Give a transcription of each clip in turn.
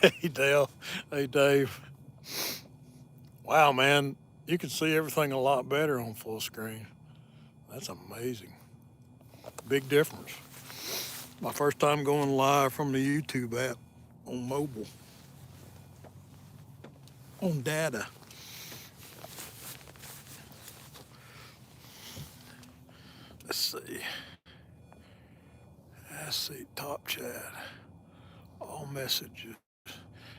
Hey, Dale. Hey, Dave. Wow, man. You can see everything a lot better on full screen. That's amazing. Big difference. My first time going live from the YouTube app on mobile, on data. Let's see. Let's see. Top chat. All messages.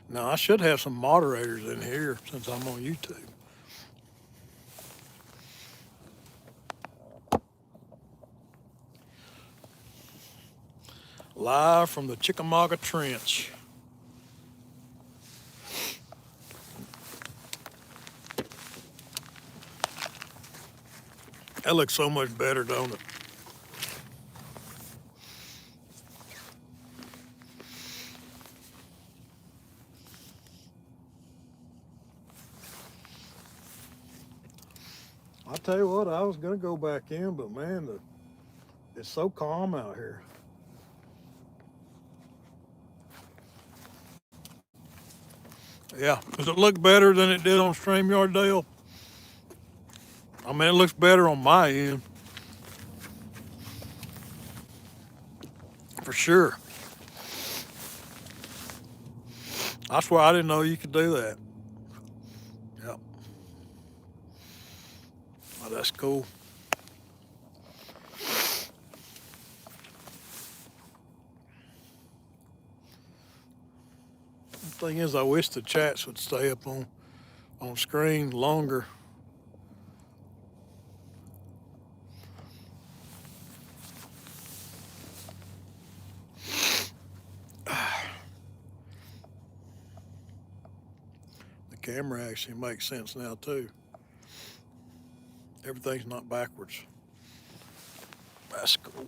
Now, I should have some moderators in here since I'm on YouTube. Live from the Chickamauga Trench. That looks so much better, don't it? I tell you what, I was gonna go back in, but man, it's so calm out here. Yeah, does it look better than it did on StreamYard, Dale? I mean, it looks better on my end, for sure. I swear I didn't know you could do that. Yeah, oh, that's cool. The thing is, I wish the chats would stay up on screen longer. The camera actually makes sense now too. Everything's not backwards. That's cool.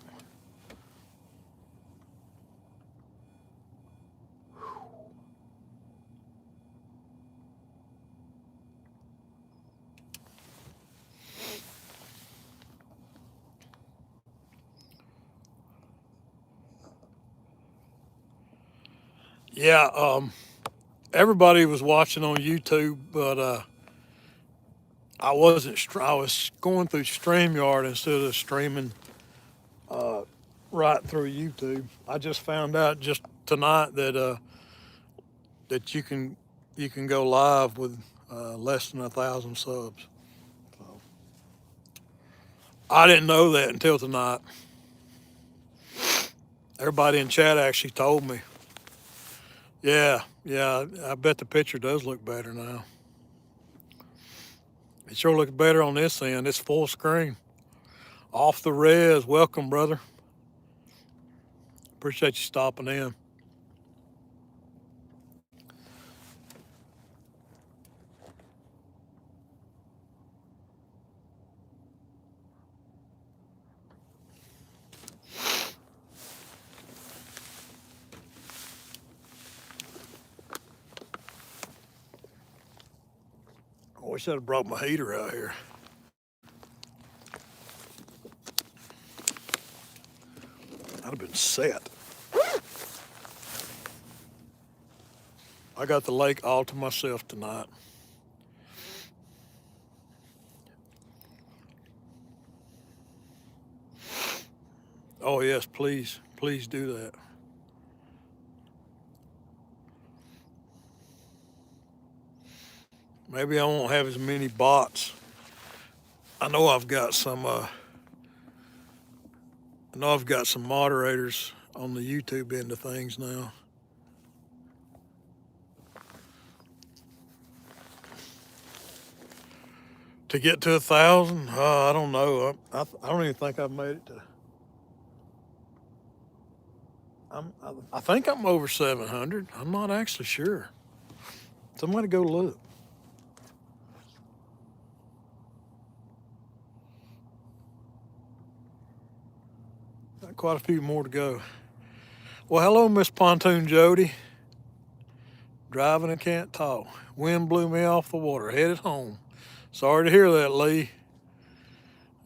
Yeah, everybody was watching on YouTube, but I was going through StreamYard instead of streaming uh, right through YouTube. I just found out just tonight that you can go live with less than 1,000 subs. So I didn't know that until tonight. Everybody in chat actually told me. Yeah, yeah. I bet the picture does look better now. It sure looks better on this end. It's full screen. Off the res. Welcome, brother. Appreciate you stopping in. I wish I'd have brought my heater out here. I'd have been set. I got the lake all to myself tonight. Oh, yes, please. Please do that. Maybe I won't have as many bots. I know I've got some. I know I've got some moderators on the YouTube end of things now. To get to 1,000, I don't know. I don't even think I've made it to. I think I'm over 700. I'm not actually sure. Somebody go look. Got quite a few more to go. Well, hello, Miss Pontoon Jody. Driving and can't talk. Wind blew me off the water. Headed home. Sorry to hear that, Lee.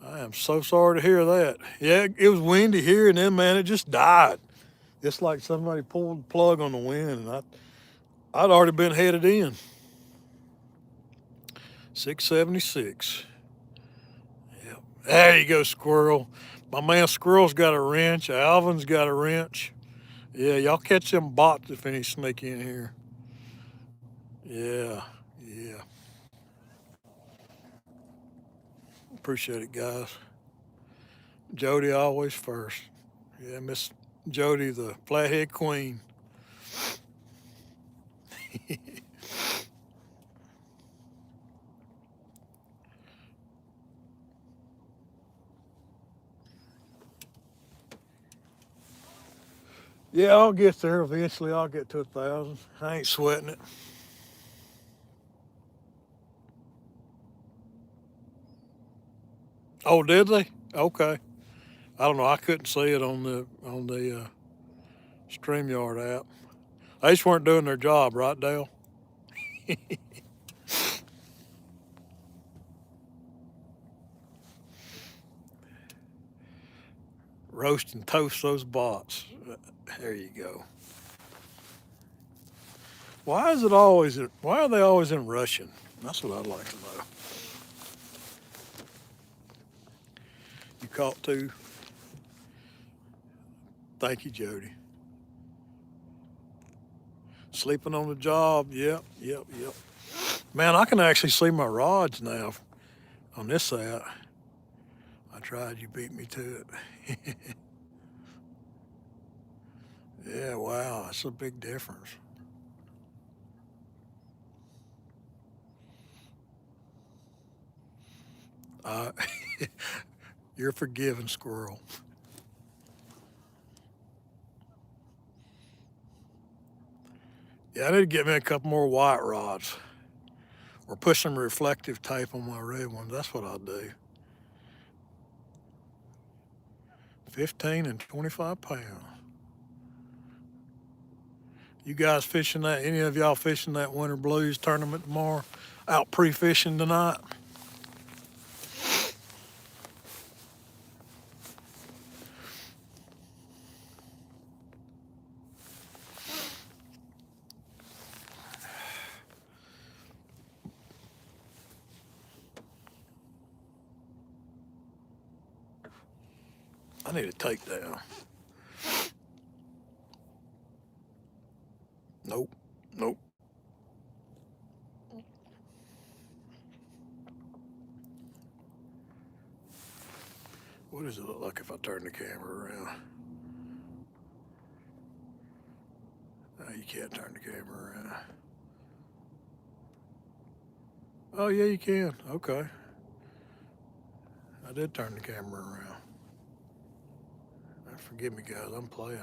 I am so sorry to hear that. Yeah, it was windy here, and then, man, it just died. It's like somebody pulled the plug on the wind, and I'd already been headed in. 676. Yep. There you go, squirrel. My man Squirrel's got a wrench. Alvin's got a wrench. Yeah, y'all catch them bots if any sneak in here. Yeah, yeah. Appreciate it, guys. Jody always first. Yeah, Miss Jody, the flathead queen. Yeah, I'll get there eventually. I'll get to 1,000. I ain't sweating it. Oh, did they? Okay. I don't know. I couldn't see it on the StreamYard app. They just weren't doing their job, right, Dale? Roast and toast those bots. There you go. Why is it always? Why are they always in Russian? That's what I'd like to know. You caught two. Thank you, Jody. Sleeping on the job. Yep, yep, yep. Man, I can actually see my rods now on this side. I tried. You beat me to it. Yeah, wow, that's a big difference. Uh, you're forgiven, squirrel. Yeah, I need to get me a couple more white rods or put some reflective tape on my red ones. That's what I'll do. 15 and 25 pounds. You guys fishing that? Any of y'all fishing that Winter Blues tournament tomorrow? Out pre-fishing tonight? I need a takedown. Nope, nope. What does it look like if I turn the camera around? Oh, you can't turn the camera around. Oh, yeah, you can. Okay. I did turn the camera around. Forgive me, guys. I'm playing.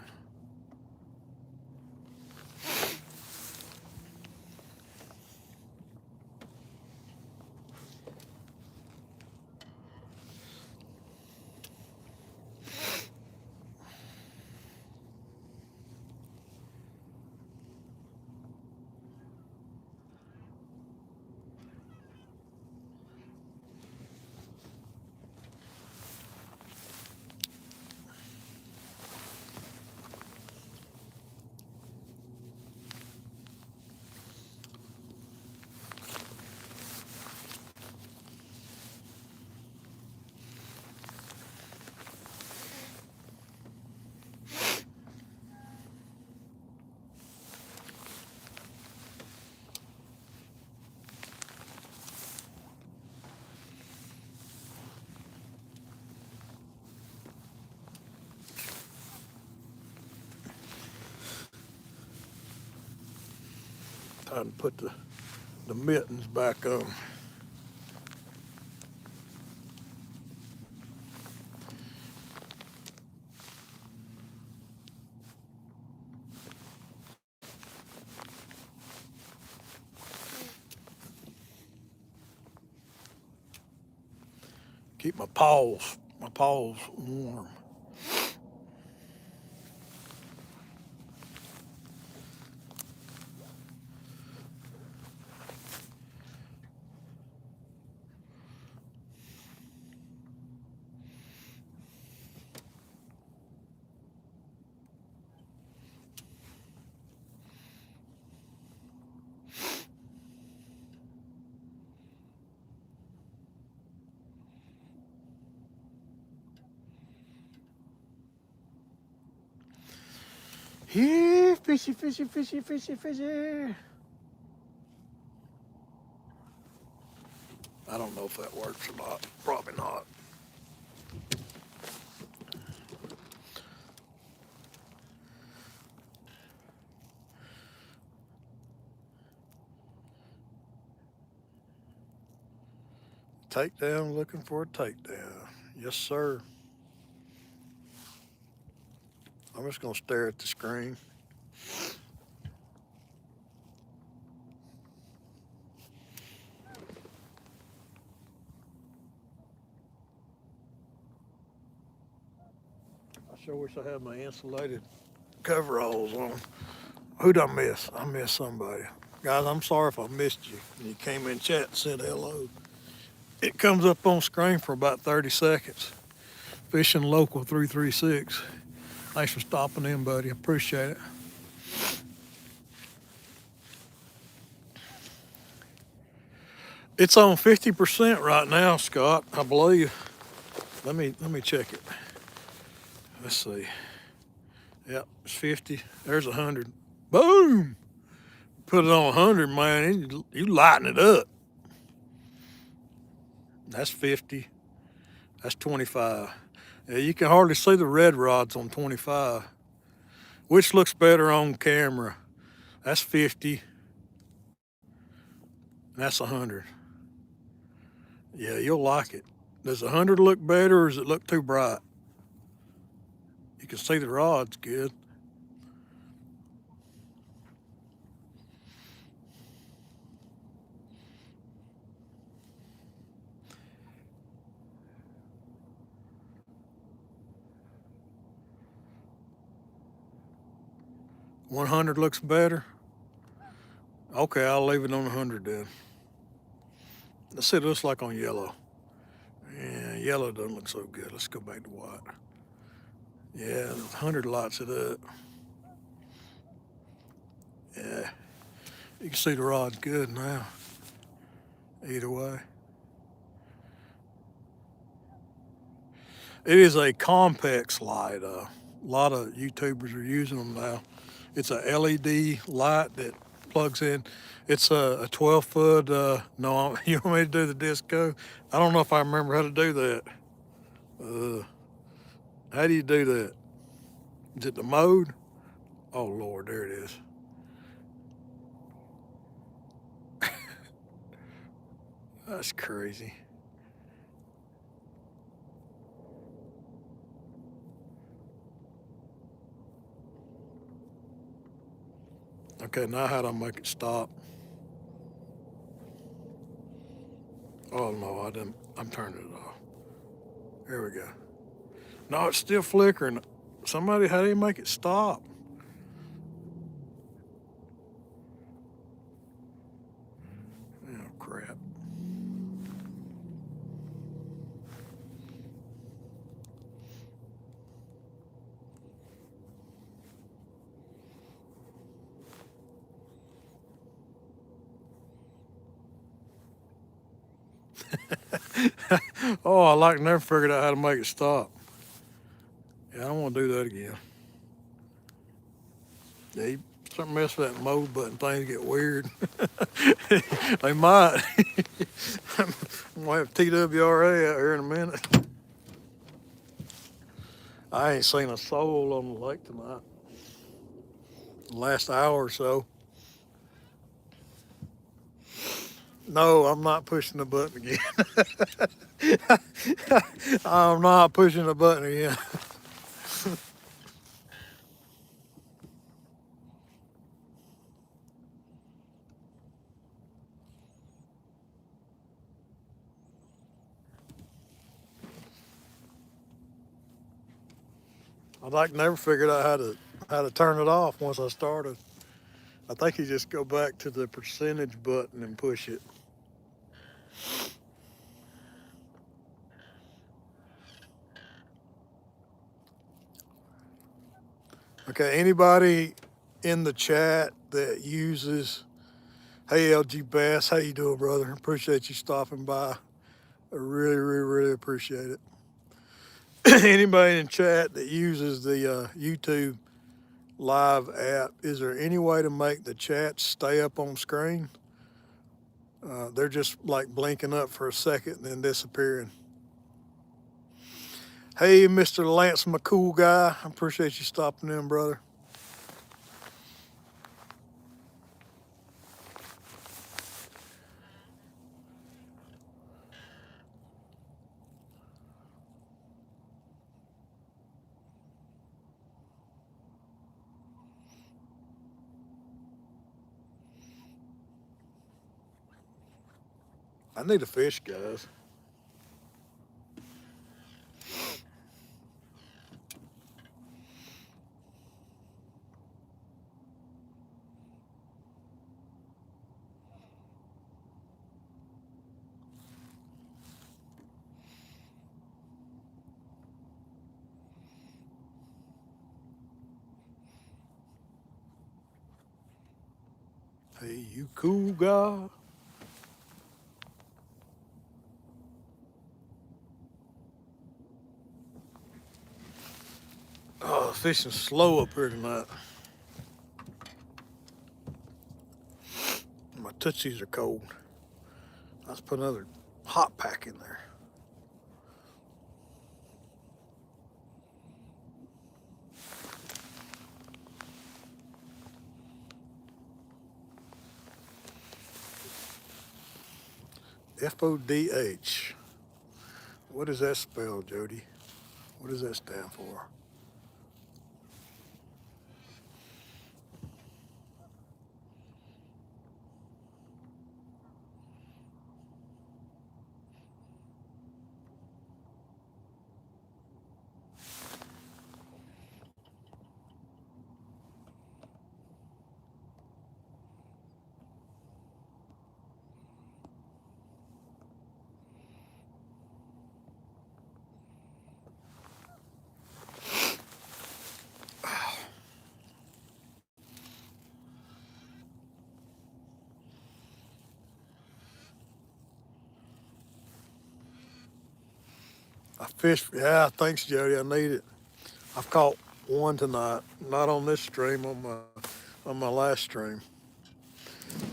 Time to put the mittens back on. Keep my paws warm. Yeah, fishy, fishy, fishy, fishy, fishy. I don't know if that works or not. Probably not. Takedown, looking for a takedown. Yes, sir. I'm just going to stare at the screen. I sure wish I had my insulated coveralls on. Who'd I miss? I missed somebody. Guys, I'm sorry if I missed you. You came in chat and said hello. It comes up on screen for about 30 seconds. Fishing Local 336. Thanks for stopping in, buddy. Appreciate it. It's on 50% right now, Scott, I believe. Let me check it. Let's see. Yep, it's 50. There's 100. Boom! Put it on 100, man. You lighten it up. That's 50. That's 25. Yeah, you can hardly see the red rods on 25. Which looks better on camera? That's 50. That's 100. Yeah, you'll like it. Does 100 look better or does it look too bright? You can see the rods good. $100 looks better. Okay, I'll leave it on 100 then. Let's see what it looks like on yellow. Yeah, yellow doesn't look so good. Let's go back to white. Yeah, 100 lights it up. Yeah, you can see the rod's good now. Either way. It is a Compex light. A lot of YouTubers are using them now. It's a LED light that plugs in. It's a 12-foot. No, you want me to do the disco? I don't know if I remember how to do that. How do you do that? Is it the mode? Oh Lord, there it is. That's crazy. Okay, now how do I make it stop? Oh no, I didn't. I'm turning it off. There we go. No, it's still flickering. Somebody, how do you make it stop? Oh crap. Oh, I like never figured out how to make it stop. Yeah, I don't want to do that again. Yeah, you start messing with that mode button, things get weird. They might. I'm gonna have TWRA out here in a minute. I ain't seen a soul on the lake tonight. The last hour or so. No, I'm not pushing the button again. I'm not pushing the button again. I like never figured out how to turn it off once I started. I think you just go back to the percentage button and push it. Okay, anybody in the chat that uses, hey LG Bass, how you doing, brother? Appreciate you stopping by. I really, really, really appreciate it. Anybody in chat that uses the YouTube live app, is there any way to make the chats stay up on screen? They're just like blinking up for a second and then disappearing. Hey, Mr. Lance, my cool guy. I appreciate you stopping in, brother. I need a fish, guys. Hey, you cool guy. Oh, fishing's slow up here tonight. My tootsies are cold. Let's put another hot pack in there. FODH. What does that spell, Jody? What does that stand for? I fished. Yeah, thanks, Jody. I need it. I've caught one tonight. Not on this stream. On my last stream.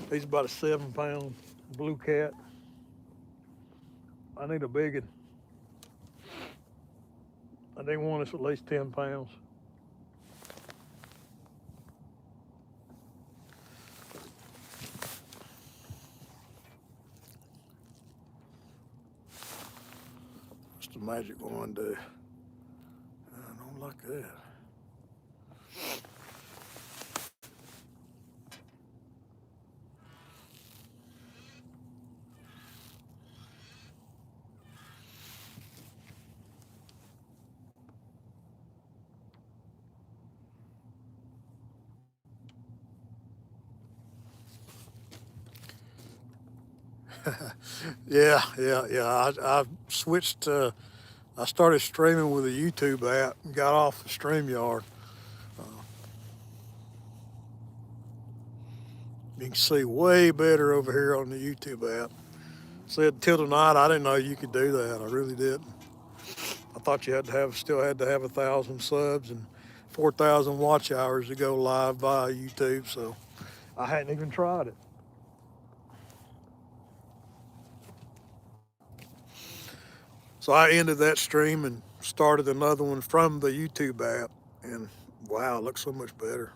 He's about a 7 pound blue cat. I need a big one. I need one that's at least 10 pounds. What's the magic one do? I don't like that. Yeah. I switched. I started streaming with a YouTube app and got off the StreamYard. Uh, you can see way better over here on the YouTube app. Said till tonight, I didn't know you could do that. I really didn't. I thought you still had to have 1,000 subs and 4,000 watch hours to go live via YouTube. So I hadn't even tried it. So I ended that stream and started another one from the YouTube app. And wow, it looks so much better.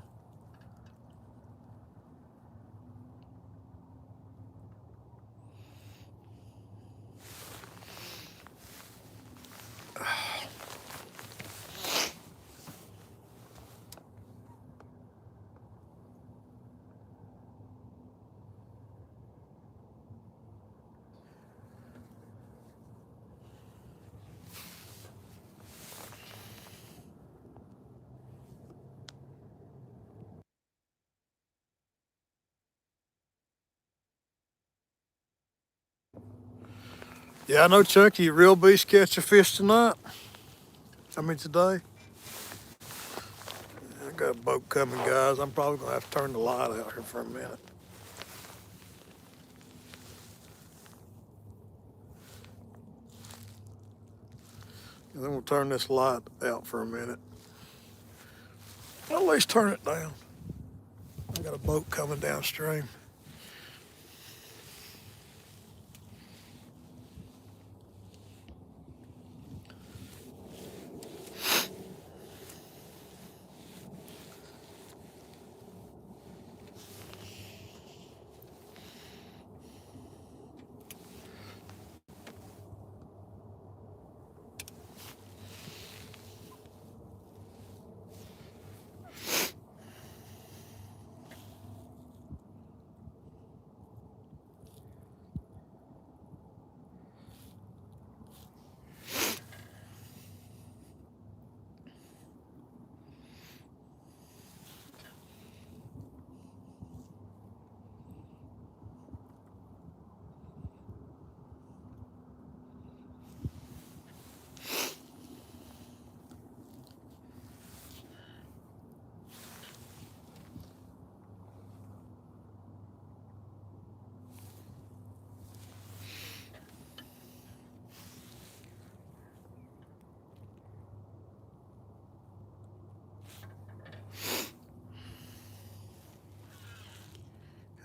Yeah, I know, Chunky. Real beast catch a fish tonight. I mean, today. I got a boat coming, guys. I'm probably going to have to turn the light out here for a minute. And then we'll turn this light out for a minute. At least turn it down. I got a boat coming downstream.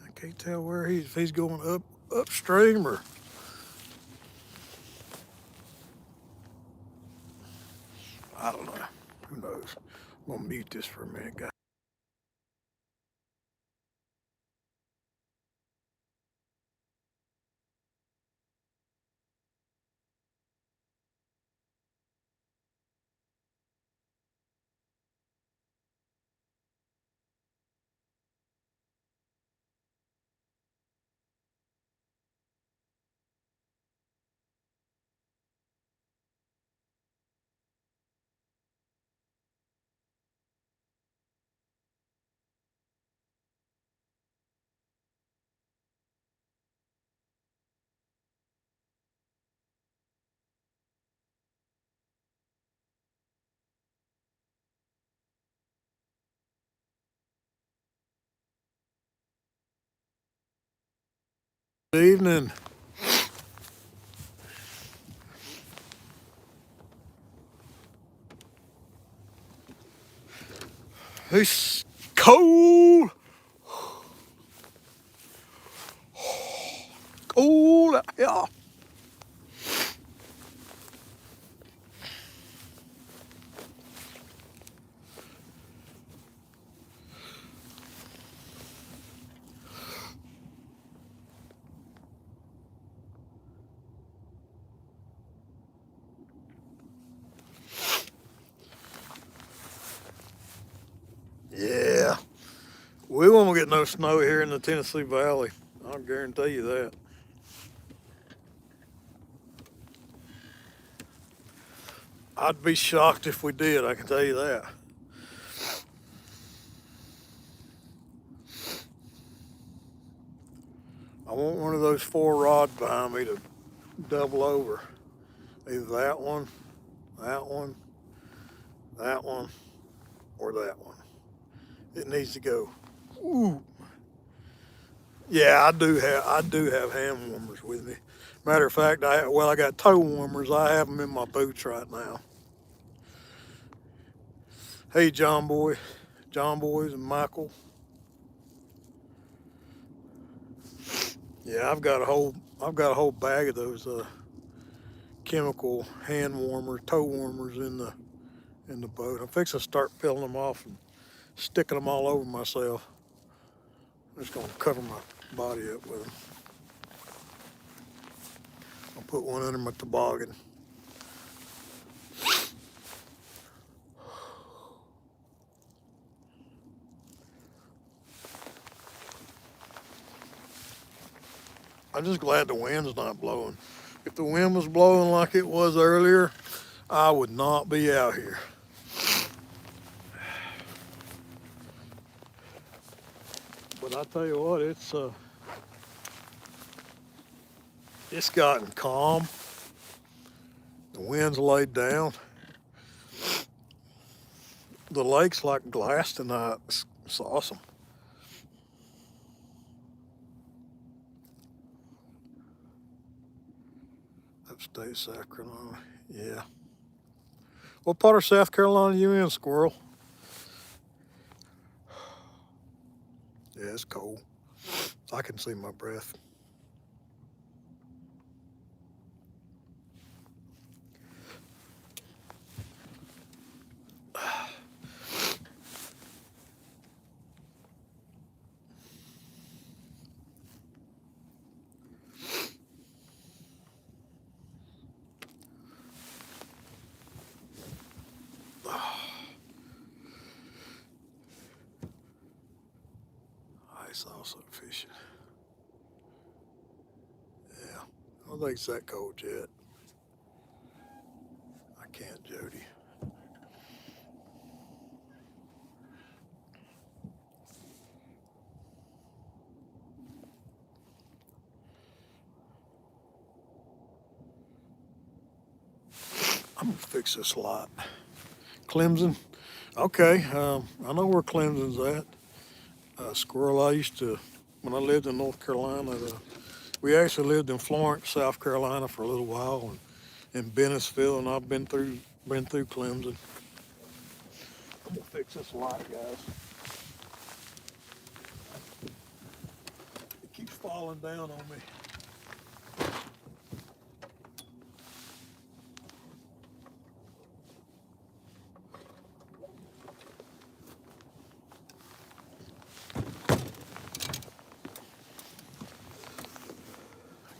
I can't tell where if he's going upstream or I don't know. Who knows? I'm gonna mute this for a minute, guys. Good evening. It's cold. Cold out here. Yeah. We won't get no snow here in the Tennessee Valley. I'll guarantee you that. I'd be shocked if we did, I can tell you that. I want one of those 4 rods behind me to double over. Either that one, that one, that one, or that one. It needs to go. Ooh. Yeah, I do have hand warmers with me. Matter of fact, I got toe warmers. I have them in my boots right now. Hey, John Boys and Michael. Yeah, I've got a whole bag of those chemical hand warmers, toe warmers in the boat. I'm fixing to start peeling them off and sticking them all over myself. I'm just gonna cover my body up with them. I'll put one under my toboggan. I'm just glad the wind's not blowing. If the wind was blowing like it was earlier, I would not be out here. But I tell you what, it's gotten calm. The wind's laid down. The lake's like glass tonight. It's awesome. Upstate South Carolina. Yeah. What part of South Carolina you in, Squirrel? Yeah, it's cold. I can see my breath. Ice also fishing. Yeah, I don't think it's that cold yet. I can't, Jody. I'm gonna fix this lot. Clemson. Okay, I know where Clemson's at. Squirrel. I used to, when I lived in North Carolina, we actually lived in Florence, South Carolina for a little while, and in Bennettsville, and I've been through Clemson. I'm gonna fix this light, guys. It keeps falling down on me.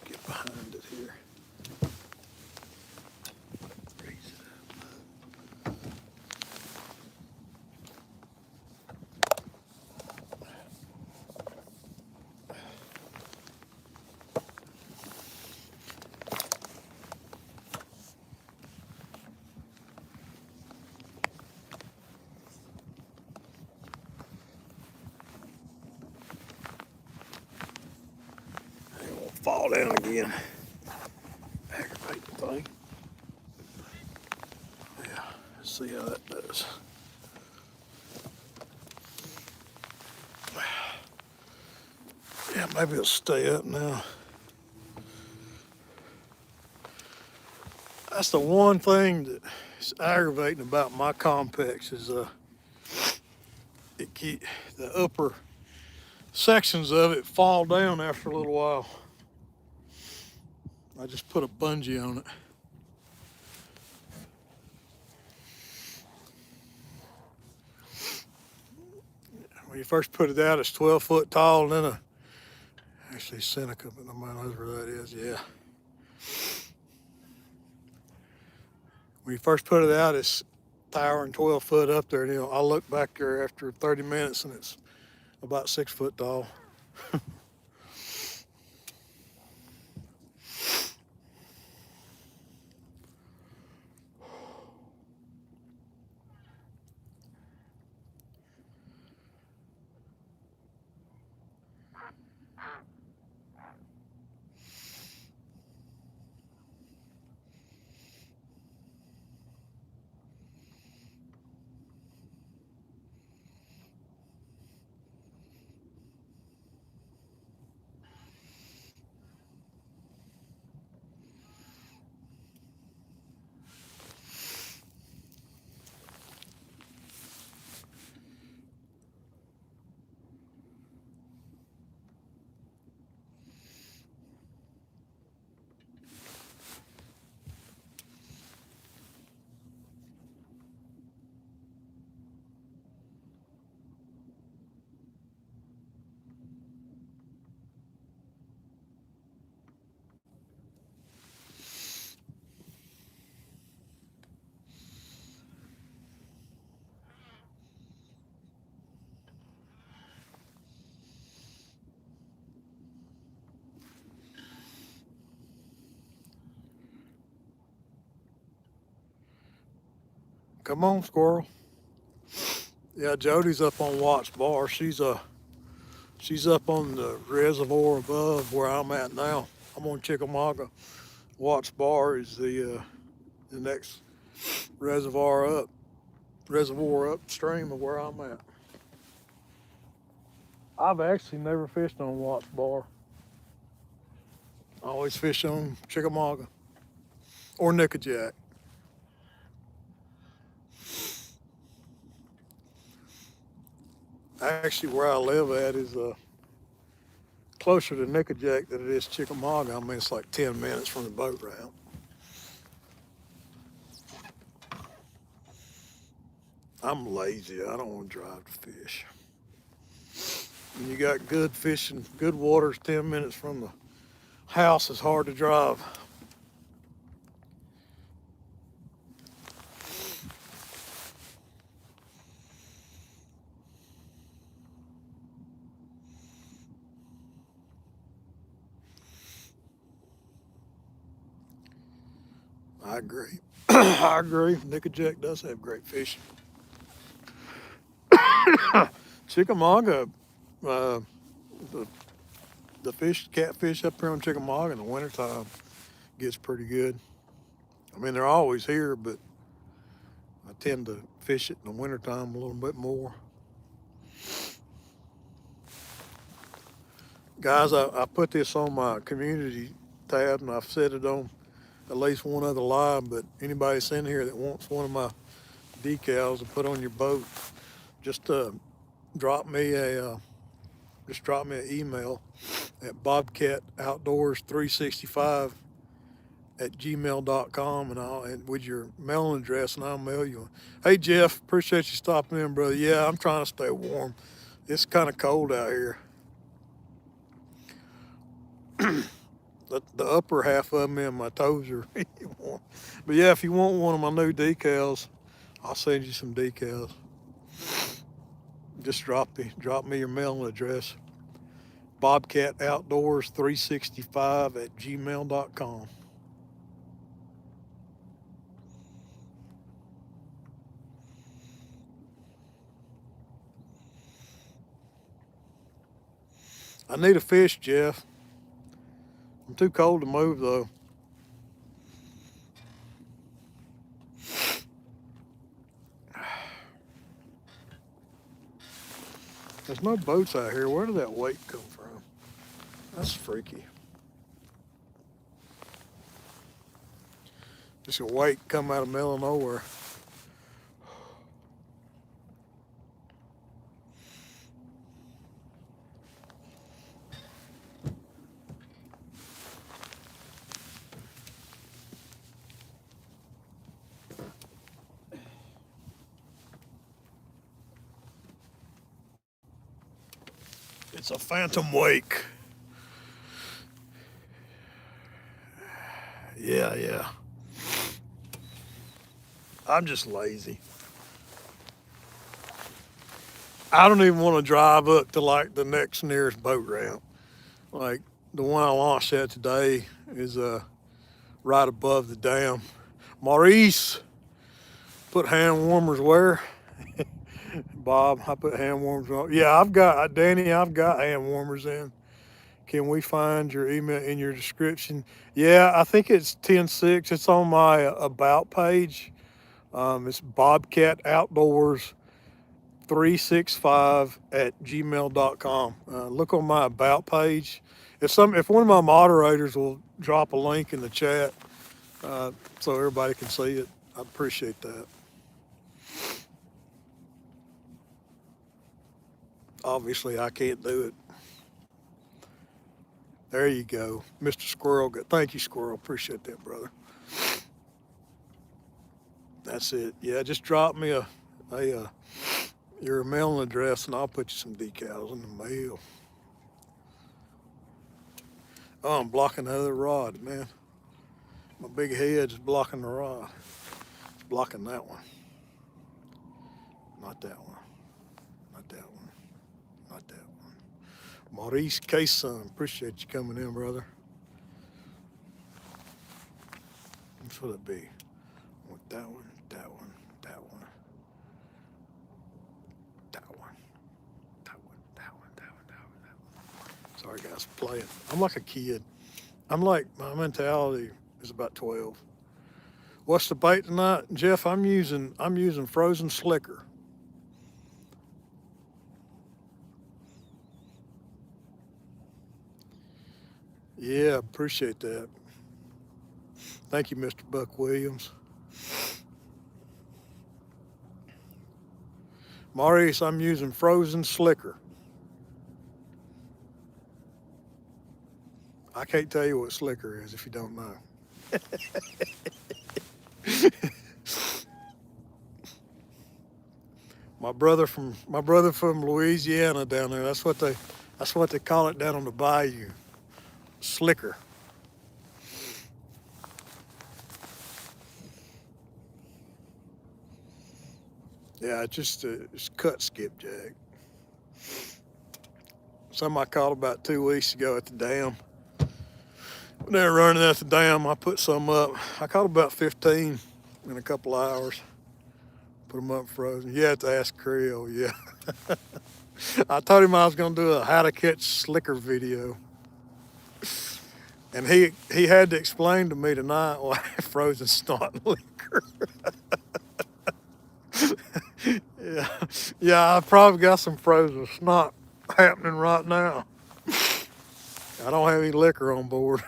Get behind it here. Raise it up. It won't fall down again. Aggravating thing. Yeah, let's see how that does. Yeah, maybe it'll stay up now. That's the one thing that's aggravating about my complex is it keep the upper sections of it fall down after a little while. I just put a bungee on it. When you first put it out, it's 12 foot tall, and then actually Seneca, but no matter where that is, yeah. When you first put it out, it's towering 12 foot up there. And, I look back there after 30 minutes, and it's about 6 foot tall. Come on, squirrel. Yeah, Jody's up on Watts Bar. She's up on the reservoir above where I'm at now. I'm on Chickamauga. Watts Bar is the next reservoir upstream of where I'm at. I've actually never fished on Watts Bar. I always fish on Chickamauga or Nickajack. Actually, where I live at is closer to Nickajack than it is Chickamauga. I mean, it's like 10 minutes from the boat route. I'm lazy. I don't want to drive to fish. When you got good fishing, good waters 10 minutes from the house, it's hard to drive. I agree. I agree. Nickajack does have great fishing. Chickamauga, uh, the, the fish, catfish up here on Chickamauga in the wintertime gets pretty good. I mean, they're always here, but I tend to fish it in the wintertime a little bit more. Guys, I put this on my community tab and I've set it on at least one other live, but anybody that's in here that wants one of my decals to put on your boat, just drop me a drop me an email at bobcatoutdoors365 at gmail.com and with your mailing address and I'll mail you one. Hey Jeff, appreciate you stopping in, brother. Yeah, I'm trying to stay warm. It's kind of cold out here. The upper half of me and my toes are warm. But yeah, if you want one of my new decals, I'll send you some decals. Just drop me your mailing address. bobcatoutdoors365 at gmail.com. I need a fish, Jeff. I'm too cold to move though. There's no boats out here. Where did that weight come from? That's freaky. Just a weight come out of the middle of nowhere. It's a phantom wake. Yeah, yeah. I'm just lazy. I don't even want to drive up to like the next nearest boat ramp. Like the one I launched at today is right above the dam. Maurice put hand warmers where? Bob, I put hand warmers on. Yeah, I've got Danny. I've got hand warmers in. Can we find your email in your description? Yeah, I think it's 10-6. It's on my about page. It's Bobcat Outdoors 365 at gmail.com. Look on my about page. If one of my moderators will drop a link in the chat so everybody can see it, I appreciate that. Obviously, I can't do it. There you go, Mr. Squirrel. Thank you, Squirrel. Appreciate that, brother. That's it. Yeah, just drop me a your mailing address and I'll put you some decals in the mail. Oh, I'm blocking the other rod, man. My big head's blocking the rod. It's blocking that one. Not that one. Not that one. Not that one. Maurice Kayson, appreciate you coming in, brother. What would it be? With that one, that one, that one, that one, that one, that one, that one, that one, that one. Sorry, guys, playing. I'm like a kid. My mentality is about 12. What's the bait tonight, Jeff? I'm using frozen slicker. Yeah, appreciate that. Thank you, Mr. Buck Williams. Maurice, I'm using frozen slicker. I can't tell you what slicker is if you don't know. My brother from Louisiana down there. That's what they call it down on the bayou. Slicker. Yeah, it's cut skipjack. Some I caught about 2 weeks ago at the dam. When they were running at the dam, I put some up. I caught about 15 in a couple hours. Put them up frozen. You have to ask Creel, yeah. I told him I was going to do a how to catch slicker video. And he had to explain to me tonight why frozen's not liquor. Yeah, yeah, I probably got some frozen snot happening right now. I don't have any liquor on board.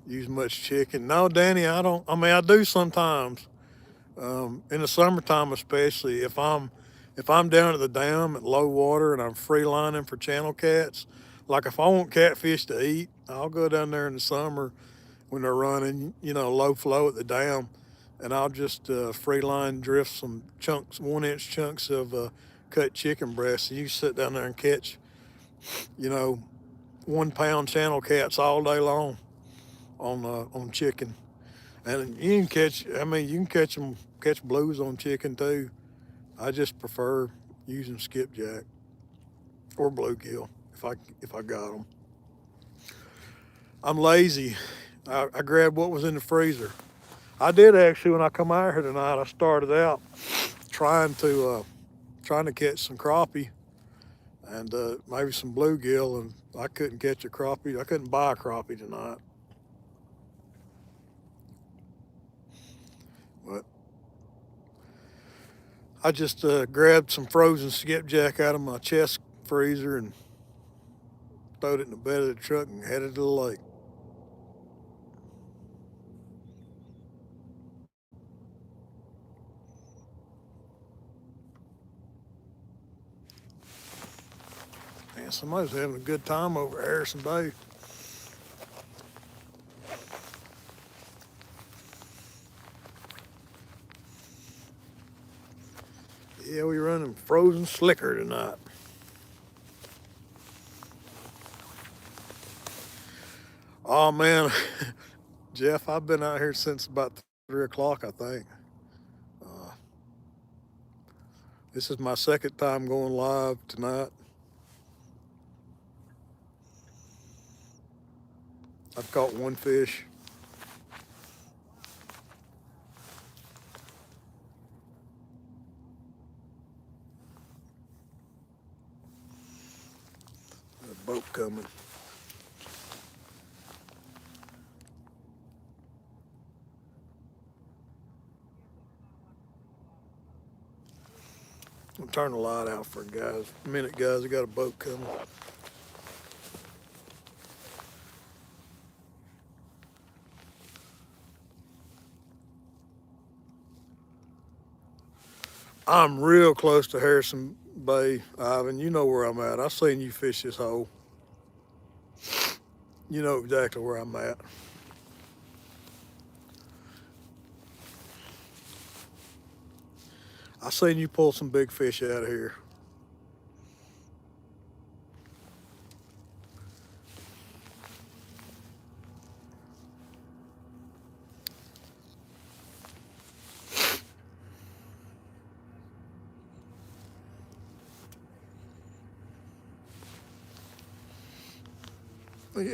Use much chicken. No, Danny, I don't. I mean, I do sometimes. In the summertime, especially if I'm down at the dam at low water and I'm free lining for channel cats. Like if I want catfish to eat, I'll go down there in the summer when they're running, low flow at the dam, and I'll just free line drift some chunks, 1 inch chunks of cut chicken breasts, and you sit down there and catch, you know, 1 pound channel cats all day long on chicken. And you can catch, I mean, you can catch blues on chicken too. I just prefer using skipjack or bluegill if I got them. I'm lazy. I grabbed what was in the freezer. I did actually when I come out here tonight. I started out trying to catch some crappie and maybe some bluegill, and I couldn't catch a crappie. I couldn't buy a crappie tonight. But I just grabbed some frozen skipjack out of my chest freezer and throwed it in the bed of the truck and headed to the lake. Man, somebody's having a good time over at Harrison Bay. Yeah, we running frozen slicker tonight. Oh man, Jeff, I've been out here since about 3 o'clock, I think. Uh, this is my second time going live tonight. I've caught one fish. A boat coming. I'll turn the light out for a minute, guys. I got a boat coming. I'm real close to Harrison Bay, Ivan. You know where I'm at. I seen you fish this hole. You know exactly where I'm at. I seen you pull some big fish out of here.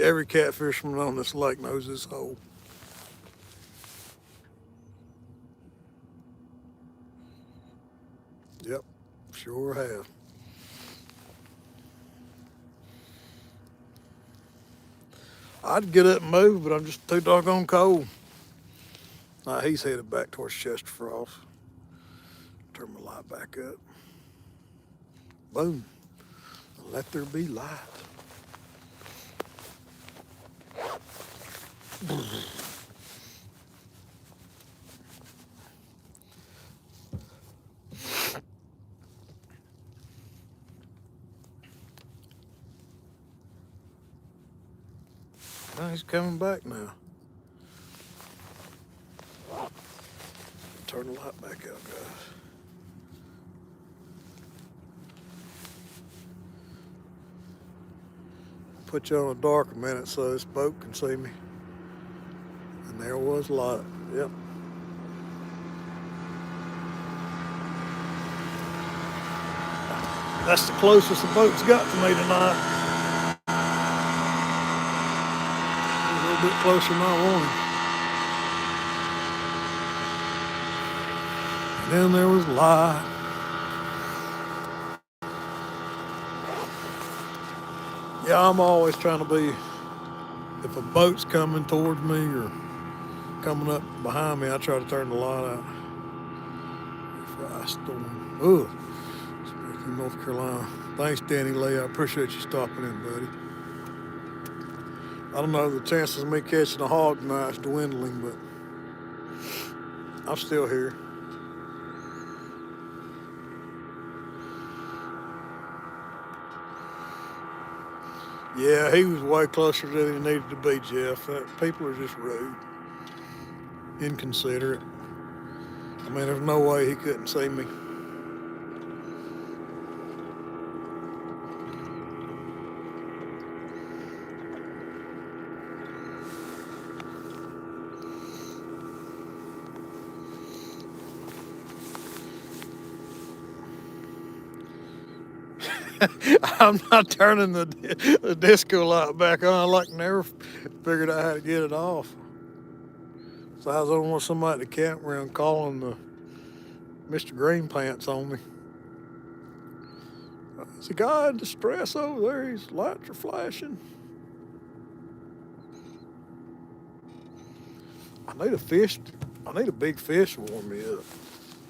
Every catfisherman on this lake knows this hole. Yep, sure have. I'd get up and move, but I'm just too doggone cold. Nah, he's headed back towards Chester Frost. Turn my light back up. Boom. Let there be light. coming back now. Turn the light back out, guys. Put you on the dark a minute so this boat can see me. And there was light. Yep. That's the closest the boat's got to me tonight. A little bit closer than I wanted. And then there was light. Yeah, I'm always trying to be, if a boat's coming towards me or coming up behind me, I try to turn the light out. Fry storm. Ugh. Speaking of North Carolina. Thanks, Danny Lee. I appreciate you stopping in, buddy. I don't know, the chances of me catching a hog tonight is dwindling, but I'm still here. Yeah, he was way closer than he needed to be, Jeff. People are just rude, inconsiderate. I mean, there's no way he couldn't see me. I'm not turning the disco light back on. I like never figured out how to get it off. So I don't want somebody at the campground calling the Mr. Green Pants on me. There's a guy in distress over there. His lights are flashing. I need a fish. I need a big fish to warm me up.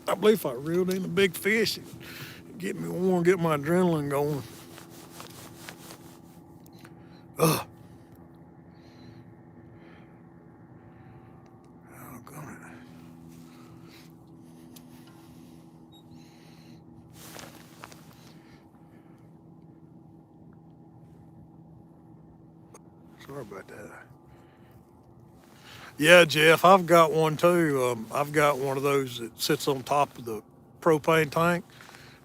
I believe if I reeled in a big fish, it'd get me warm, get my adrenaline going. Ugh. Sorry about that. Yeah, Jeff, I've got one too. I've got one of those that sits on top of the propane tank,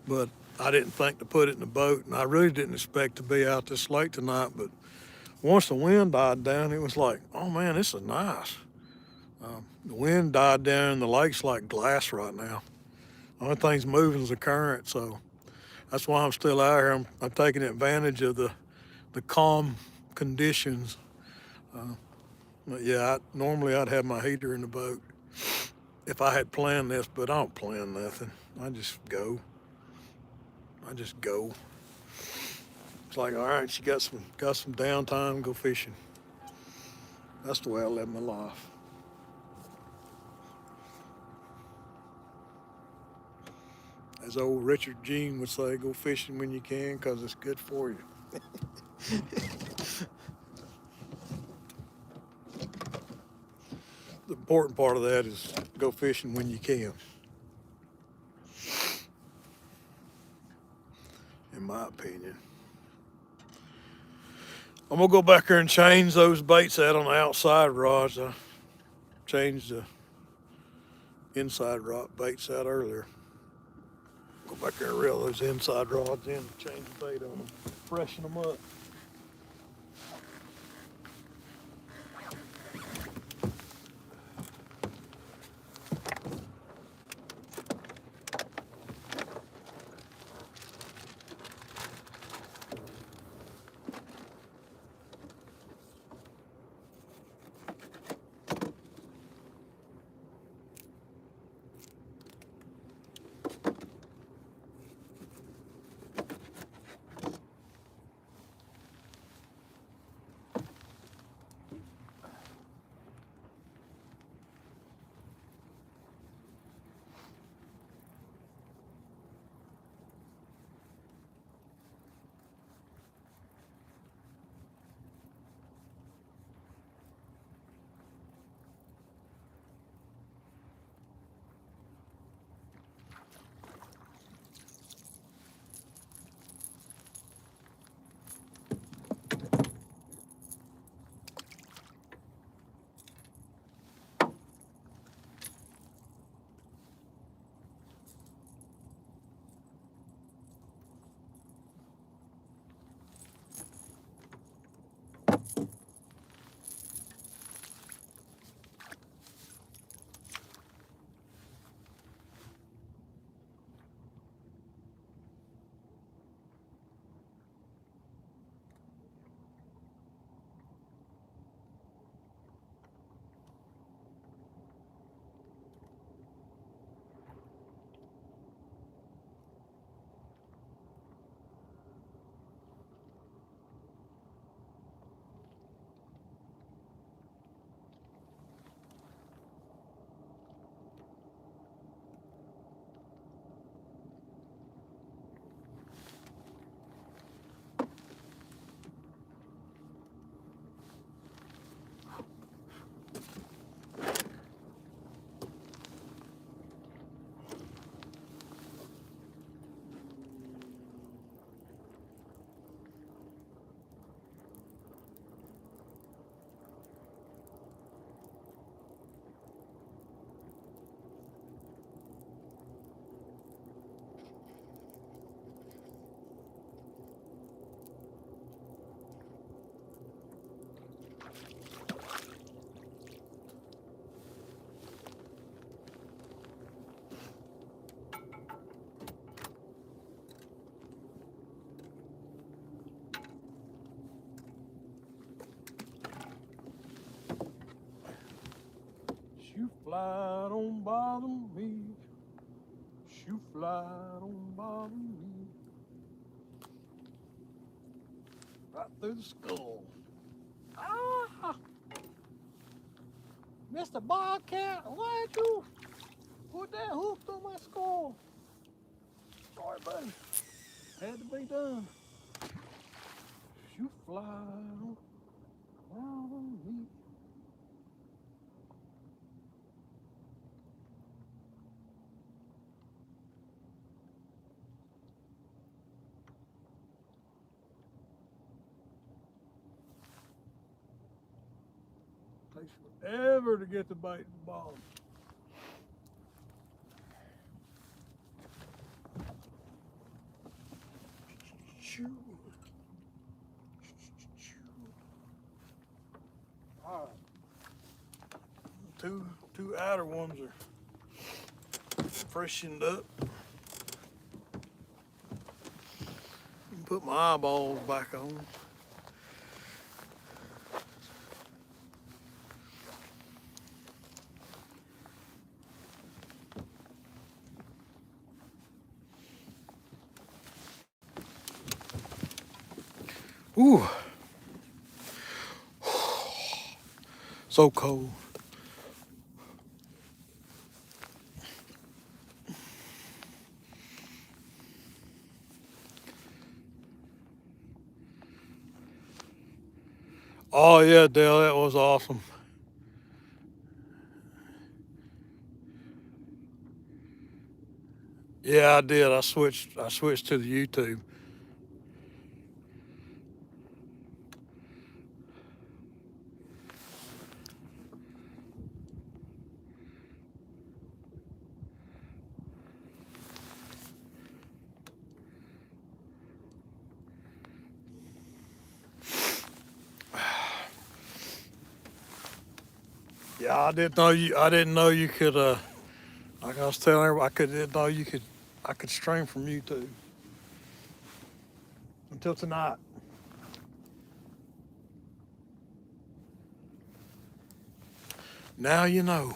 but I didn't think to put it in the boat, and I really didn't expect to be out this late tonight. But once the wind died down, it was like, oh man, this is nice. The wind died down, and the lake's like glass right now. The only thing's moving is the current, so that's why I'm still out here. I'm taking advantage of the calm conditions. But yeah, normally I'd have my heater in the boat if I had planned this, but I don't plan nothing. I just go. It's like, all right, you got some downtime, go fishing. That's the way I live my life. As old Richard Gene would say, go fishing when you can, because it's good for you. The important part of that is go fishing when you can, in my opinion. I'm gonna go back there and change those baits out on the outside rods. I changed the inside rod baits out earlier. Go back there and reel those inside rods in, change the bait on them, freshen them up. You fly, don't bother me. You fly, don't bother me. Right through the skull. Ah! Mr. Bobcat, why'd you put that hook through my skull? Sorry, buddy. Had to be done. You fly, don't bother me. Takes forever to get the bait to the bottom. All right. Two outer ones are freshened up. Put my eyeballs back on. Ooh. So cold. Oh yeah, Dale, that was awesome. Yeah, I did. I switched to the YouTube. Yeah, I didn't know you could like I was telling everybody, didn't know I could stream from YouTube until tonight. Now you know.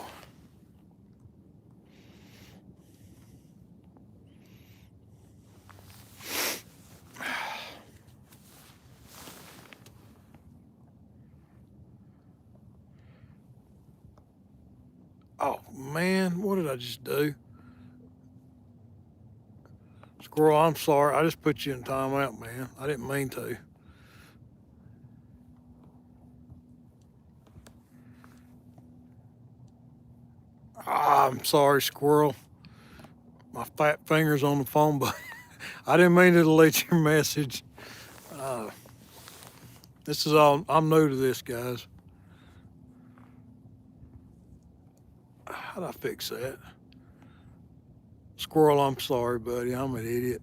Oh man, what did I just do? Squirrel, I'm sorry. I just put you in timeout, man. I didn't mean to. Ah, I'm sorry, Squirrel. My fat finger's on the phone, but I didn't mean to delete your message. Uh, this is all, I'm new to this, guys. How'd I fix that? Squirrel, I'm sorry, buddy. I'm an idiot.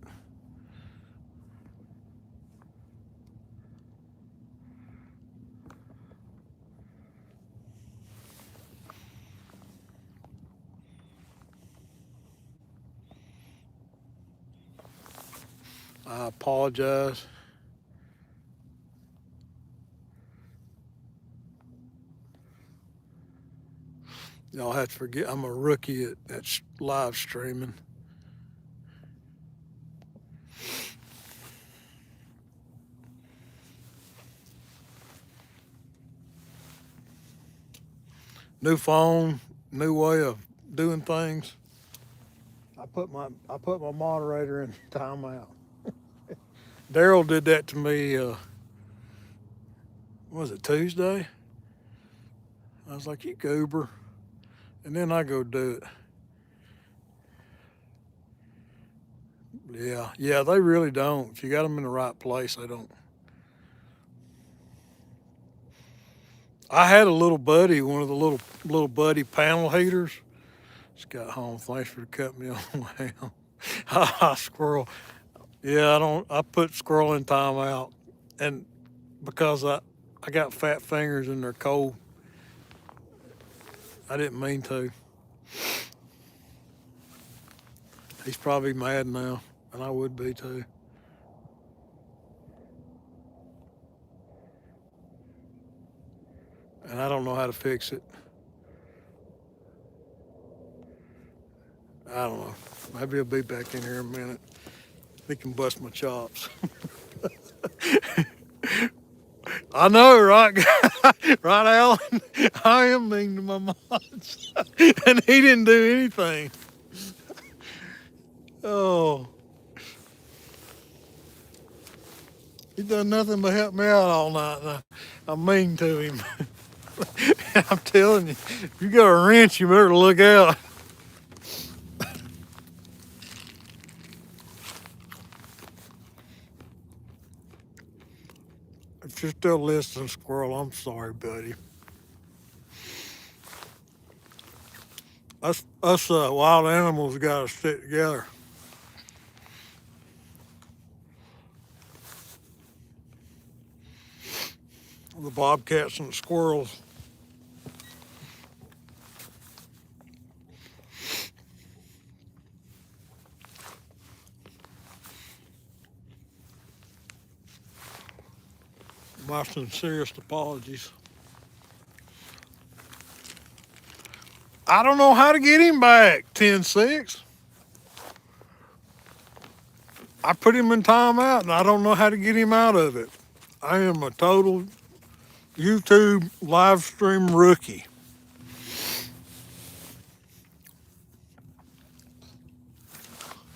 I apologize. Y'all have to forget I'm a rookie at live streaming. New phone, new way of doing things. I put my moderator in timeout. Daryl did that to me. Was it Tuesday? I was like, you goober, and then I go do it. Yeah, they really don't. If you got them in the right place, they don't. I had a little buddy, one of the little buddy panel heaters. Just got home. Thanks for cutting me on the way home. Ha squirrel. Yeah, I don't. I put squirrel in timeout, and because I got fat fingers and they're cold. I didn't mean to. He's probably mad now, and I would be too. And I don't know how to fix it. I don't know. Maybe he'll be back in here in a minute. He can bust my chops. I know, right? Right, Alan? I am mean to my mods. And he didn't do anything. Oh, he done nothing but help me out all night. And I'm mean to him. I'm telling you, if you got a wrench, you better look out. If you're still listening, Squirrel, I'm sorry, buddy. Us wild animals got to stick together. The bobcats and the squirrels. My sincerest apologies. I don't know how to get him back, 10-6. I put him in timeout and I don't know how to get him out of it. I am a total YouTube live stream rookie.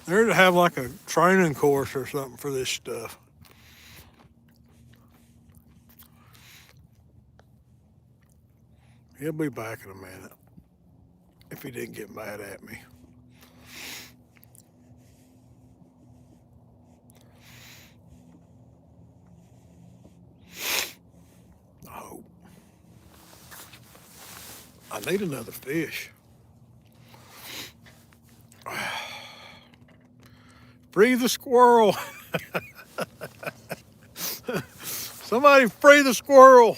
They're to have like a training course or something for this stuff. He'll be back in a minute if he didn't get mad at me. I hope. I need another fish. Free the squirrel. Somebody free the squirrel.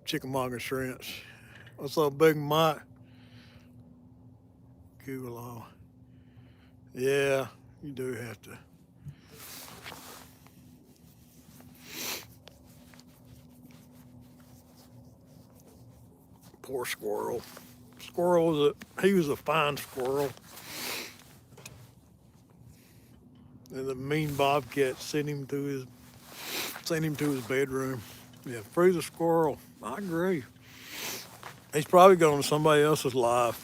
Chickamauga shrimps. What's up, Big Mike? Google all. Yeah, you do have to. Poor squirrel. He was a fine squirrel. And the mean bobcat sent him to his bedroom. Yeah, free the squirrel. I agree. He's probably going to somebody else's life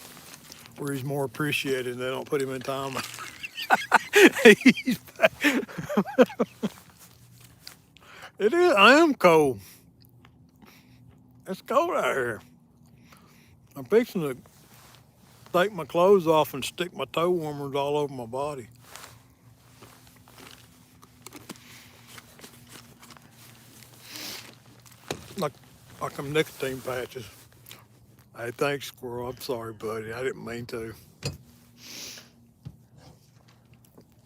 where he's more appreciated and they don't put him in time. It is. I am cold. It's cold out here. I'm fixing to take my clothes off and stick my toe warmers all over my body. Like them nicotine patches. Hey, thanks, squirrel. I'm sorry, buddy. I didn't mean to.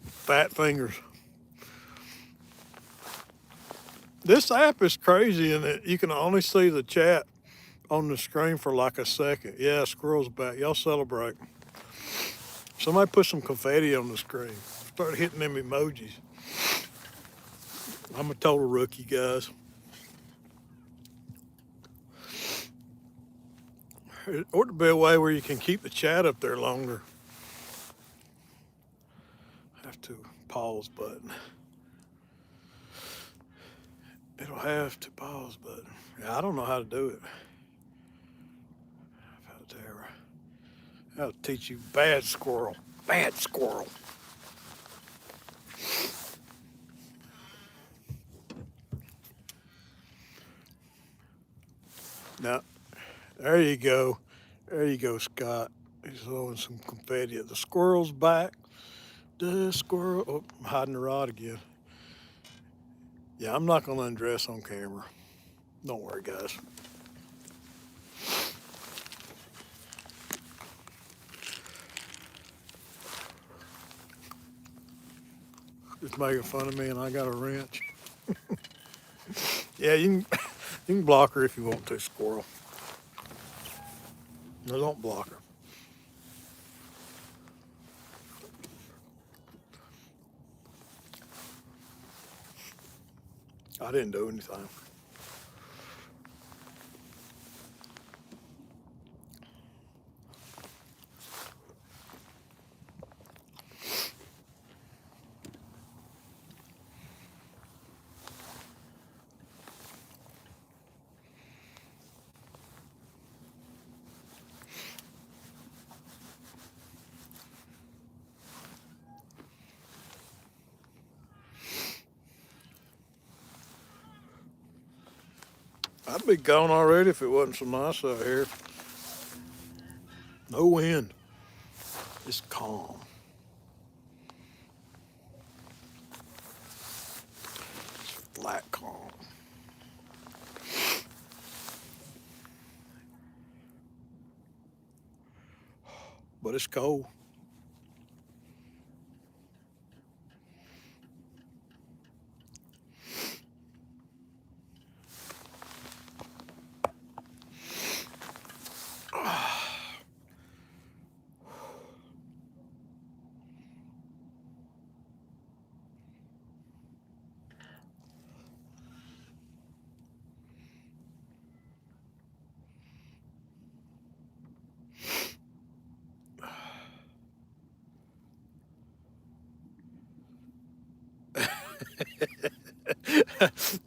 Fat fingers. This app is crazy in that you can only see the chat on the screen for like a second. Yeah, squirrel's back. Y'all celebrate. Somebody put some confetti on the screen. Start hitting them emojis. I'm a total rookie, guys. There ought to be a way where you can keep the chat up there longer. Have to pause button. It'll have to pause button. Yeah, I don't know how to do it. I'll teach you, bad squirrel. Bad squirrel. Now, there you go. There you go, Scott. He's throwing some confetti at the squirrel's back. The squirrel. Oh, I'm hiding the rod again. Yeah, I'm not going to undress on camera. Don't worry, guys. Just making fun of me and I got a wrench. Yeah, you can block her if you want to, squirrel. No, don't block her. I didn't do anything. I'd be gone already if it wasn't so nice out here. No wind. It's calm. Flat calm. But it's cold.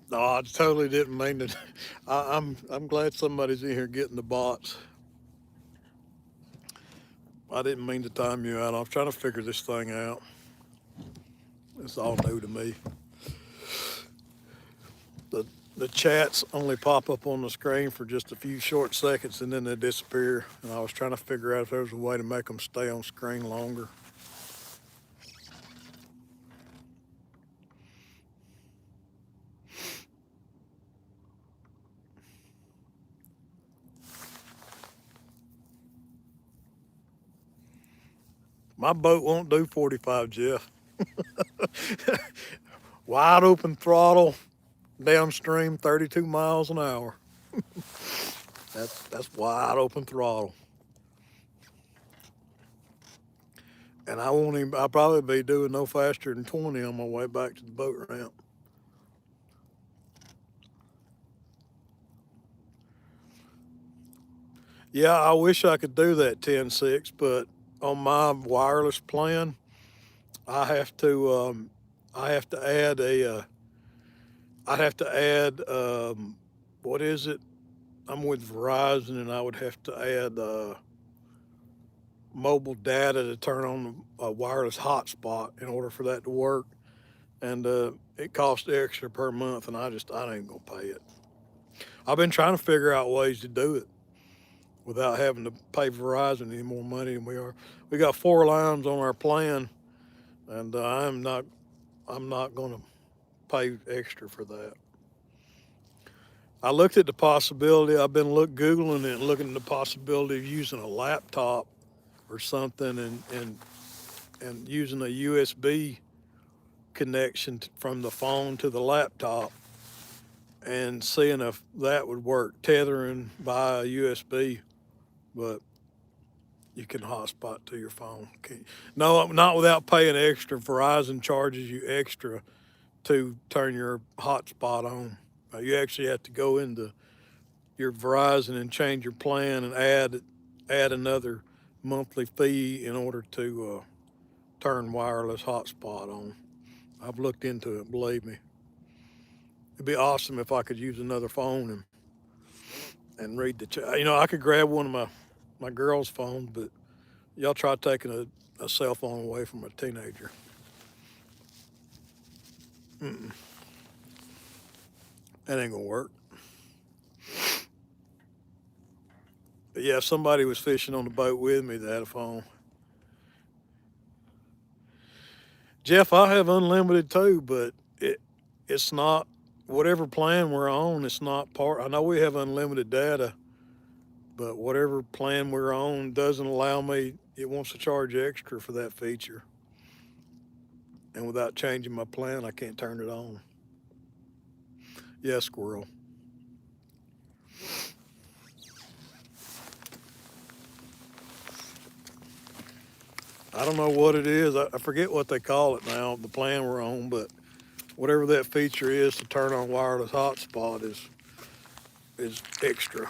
No, I totally didn't mean to. I'm glad somebody's in here getting the bots. I didn't mean to time you out. I was trying to figure this thing out. It's all new to me. The the chats only pop up on the screen for just a few short seconds and then they disappear. And I was trying to figure out if there was a way to make them stay on screen longer. My boat won't do 45, Jeff. Wide open throttle, downstream, 32 miles an hour. That's wide open throttle. And I won't even. I'll probably be doing no faster than 20 on my way back to the boat ramp. Yeah, I wish I could do that 10.6, but on my wireless plan, I have to. I have to add a. I'd have to add. What is it? I'm with Verizon, and I would have to add mobile data to turn on a wireless hotspot in order for that to work. And it costs extra per month, and I ain't gonna pay it. I've been trying to figure out ways to do it without having to pay Verizon any more money than we are. We got 4 lines on our plan, and I'm not gonna pay extra for that. I looked at the possibility. I've been googling it and looking at the possibility of using a laptop or something, and using a USB connection from the phone to the laptop and seeing if that would work, tethering by USB, but you can hotspot to your phone. No, not without paying extra. Verizon charges you extra to turn your hotspot on. You actually have to go into your Verizon and change your plan and add another monthly fee in order to turn wireless hotspot on. I've looked into it, believe me. It'd be awesome if I could use another phone and read the chat. I could grab one of my girl's phones, but y'all try taking a cell phone away from a teenager. Mm-mm, that ain't gonna work. But yeah, if somebody was fishing on the boat with me that had a phone. Jeff, I have unlimited too, but it's not whatever plan we're on. It's not part. I know we have unlimited data, but whatever plan we're on doesn't allow me. It wants to charge extra for that feature, and without changing my plan, I can't turn it on. Yeah, squirrel. I don't know what it is. I forget what they call it now. The plan we're on, but whatever that feature is to turn on wireless hotspot is extra.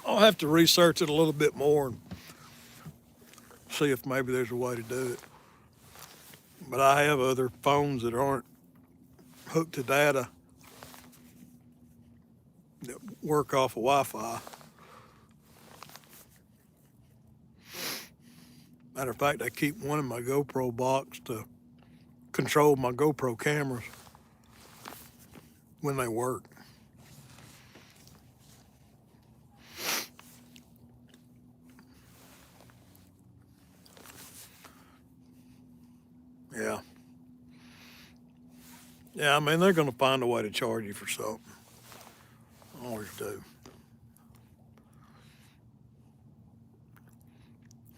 I'll have to research it a little bit more and see if maybe there's a way to do it. But I have other phones that aren't hooked to data that work off of Wi-Fi. Matter of fact, I keep one in my GoPro box to control my GoPro cameras. when they work. Yeah. Yeah, I mean, they're going to find a way to charge you for something. Always do.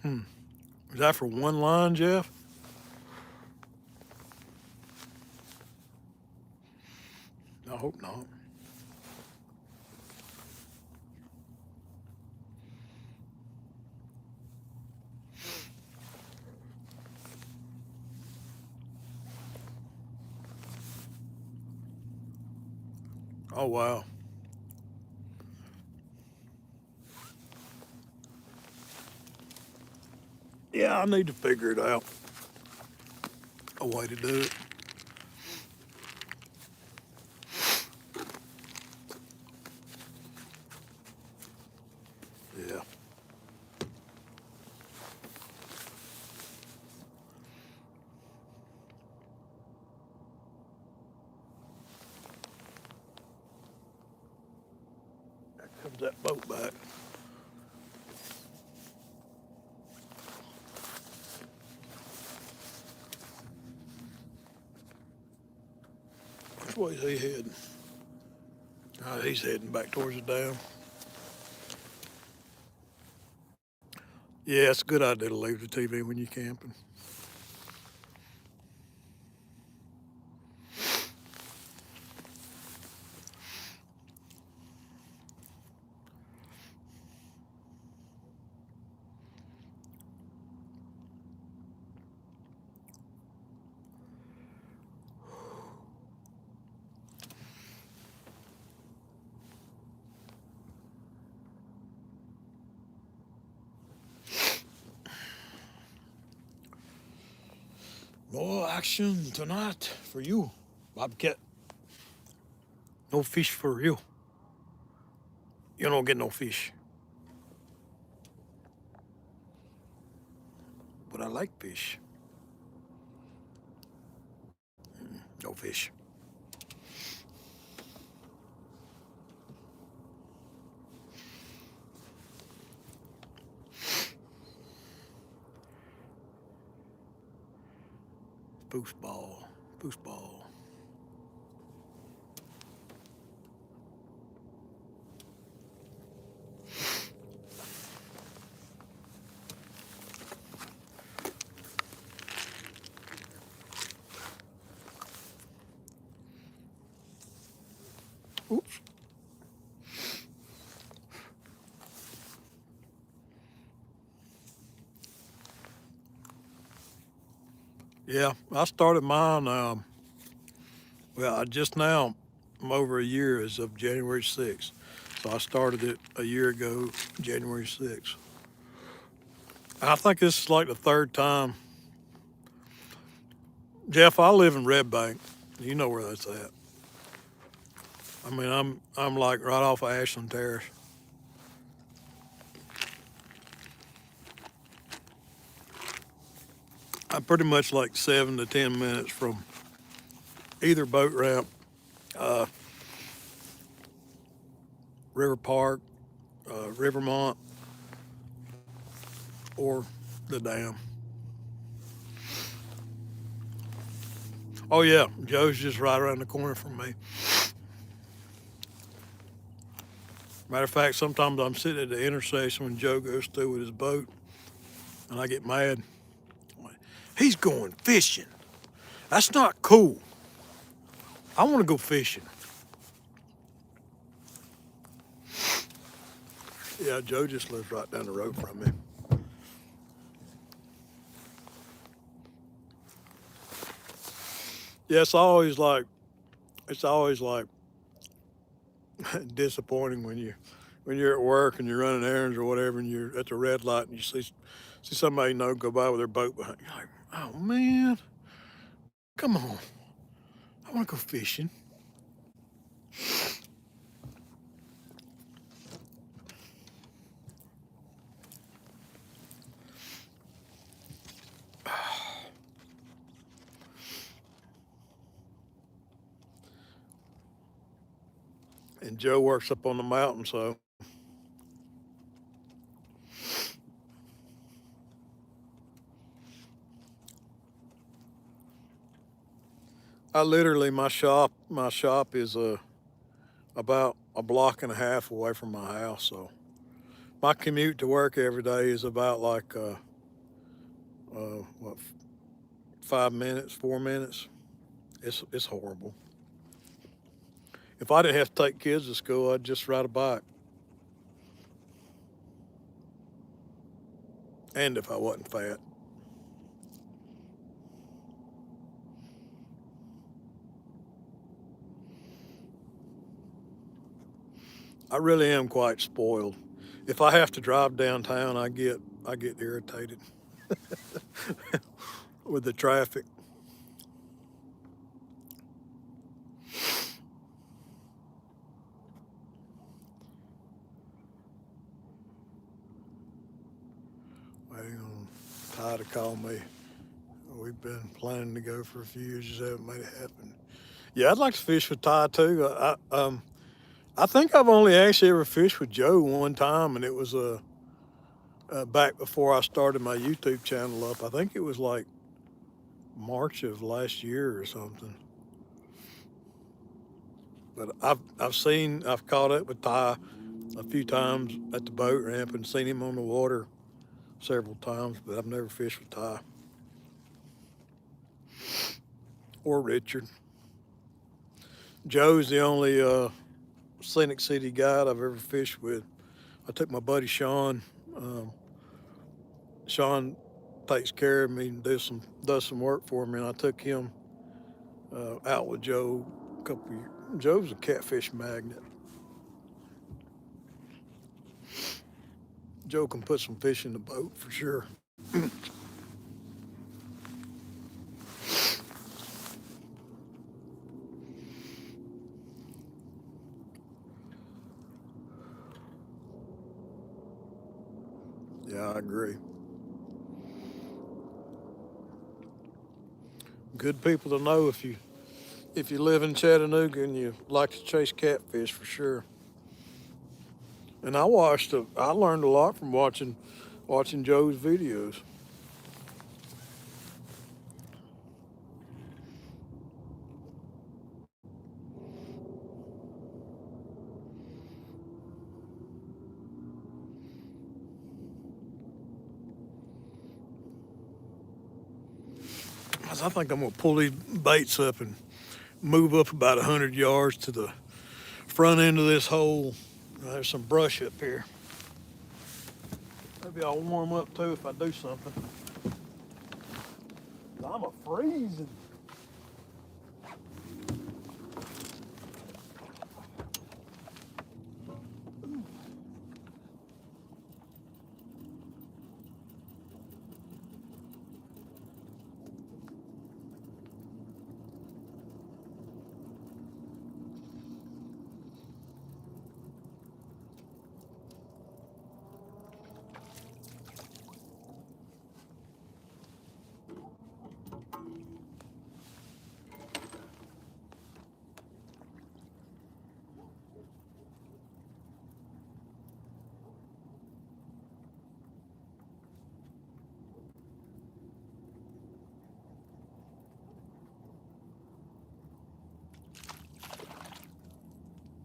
Is that for one line, Jeff? I hope not. Oh, wow. Yeah, I need to figure it out. A way to do it. Yeah. There comes that boat back. Which way is he heading? He's heading back towards the dam. Yeah, it's a good idea to leave the TV when you're camping. More action tonight for you, Bobcat. No fish for you. You don't get no fish. But I like fish. No fish. Foosball. Foosball. Oops. Yeah, I started mine. I just now, I'm over a year as of January 6th. So I started it a year ago, January 6th. I think this is like the third time. Jeff, I live in Red Bank. You know where that's at. I mean, I'm like right off of Ashland Terrace. I'm pretty much like 7 to 10 minutes from either boat ramp, uh, River Park, Rivermont, or the dam. Oh yeah, Joe's just right around the corner from me. Matter of fact, sometimes I'm sitting at the intersection when Joe goes through with his boat, and I get mad. He's going fishing. That's not cool. I want to go fishing. Yeah, Joe just lives right down the road from me. Yeah, it's always like disappointing when you're at work and you're running errands or whatever, and you're at the red light and you see somebody you know go by with their boat behind. You're like, oh man, come on, I want to go fishing. and Joe works up on the mountain, so I literally my shop is about a block and a half away from my house. So my commute to work every day is about like what 5 minutes, 4 minutes. It's horrible. If I didn't have to take kids to school, I'd just ride a bike. And if I wasn't fat, I really am quite spoiled. If I have to drive downtown, I get irritated with the traffic. Waiting on Ty to call me. We've been planning to go for a few years, just haven't made it happen. Yeah, I'd like to fish with Ty too. I think I've only actually ever fished with Joe one time, and it was back before I started my YouTube channel up. I think it was like March of last year or something. But I've caught up with Ty a few times at the boat ramp and seen him on the water several times, but I've never fished with Ty or Richard. Joe's the only Scenic City guide I've ever fished with. I took my buddy Sean. Um, Sean takes care of me and does some work for me, and I took him out with Joe a couple years. Joe's a catfish magnet. Joe can put some fish in the boat for sure. Yeah, I agree. Good people to know if you live in Chattanooga and you like to chase catfish for sure. And I learned a lot from watching Joe's videos. 'Cause I think I'm gonna pull these baits up and move up about 100 yards to the front end of this hole. There's some brush up here. Maybe I'll warm up too if I do something. I'm a freezing.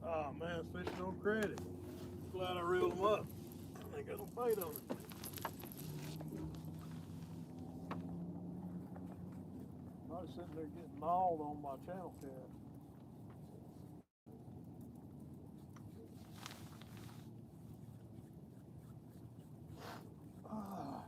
Oh man, fishing on credit. Glad I reeled them up. They got no bait on it. I was sitting there getting gnawed on my channel cat. Ah,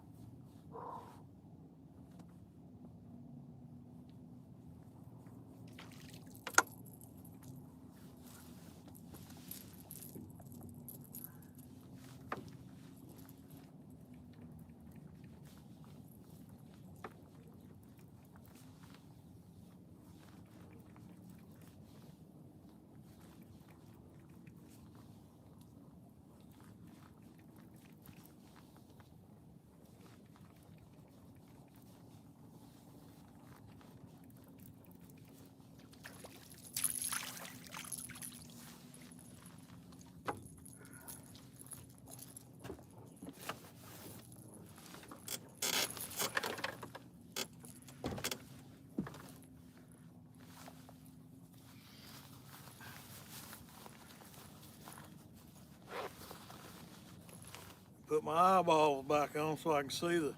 put my eyeballs back on so I can see the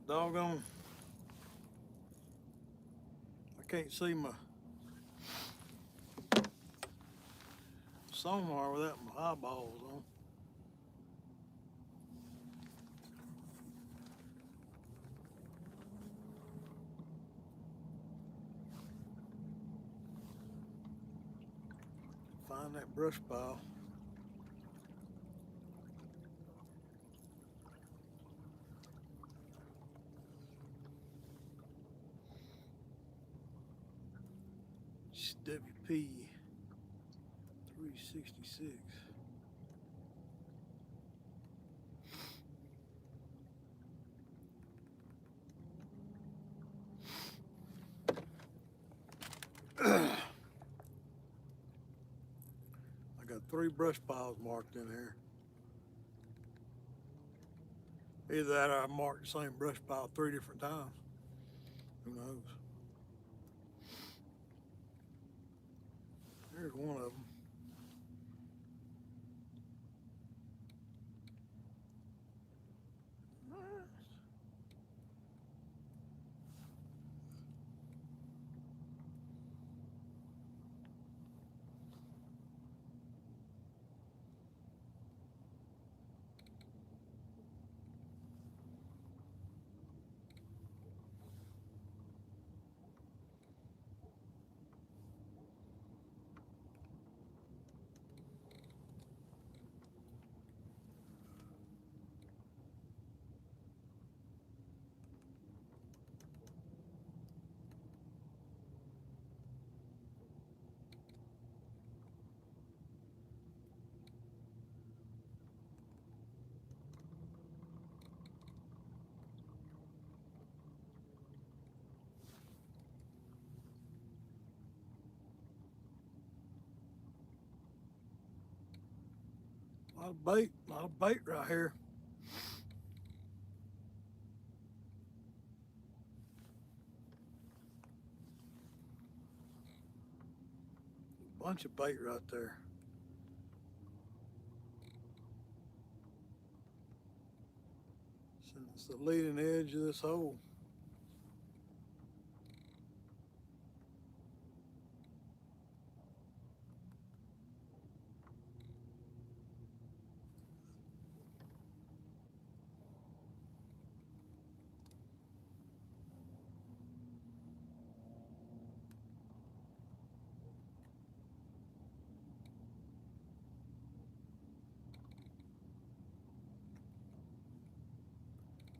doggone. I can't see my sonar without my eyeballs on. Find that brush pile. WP 366. I got 3 brush piles marked in here. Either that or I marked the same brush pile 3 different times. Who knows? There's one of them. A lot of bait right here. Bunch of bait right there. It's the leading edge of this hole.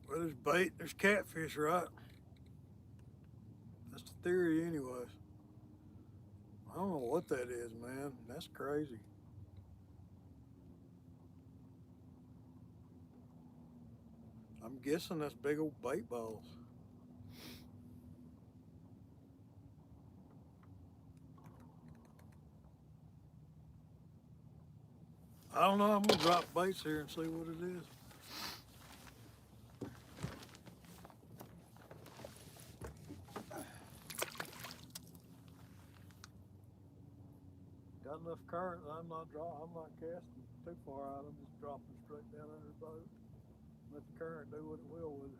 Well, there's bait, there's catfish, right? That's the theory anyways. I don't know what that is, man. That's crazy. I'm guessing that's big old bait balls. I don't know. I'm gonna drop baits here and see what it is. Got enough current that I'm not casting too far out. I'm just dropping straight down under the boat. Let the current do what it will with it.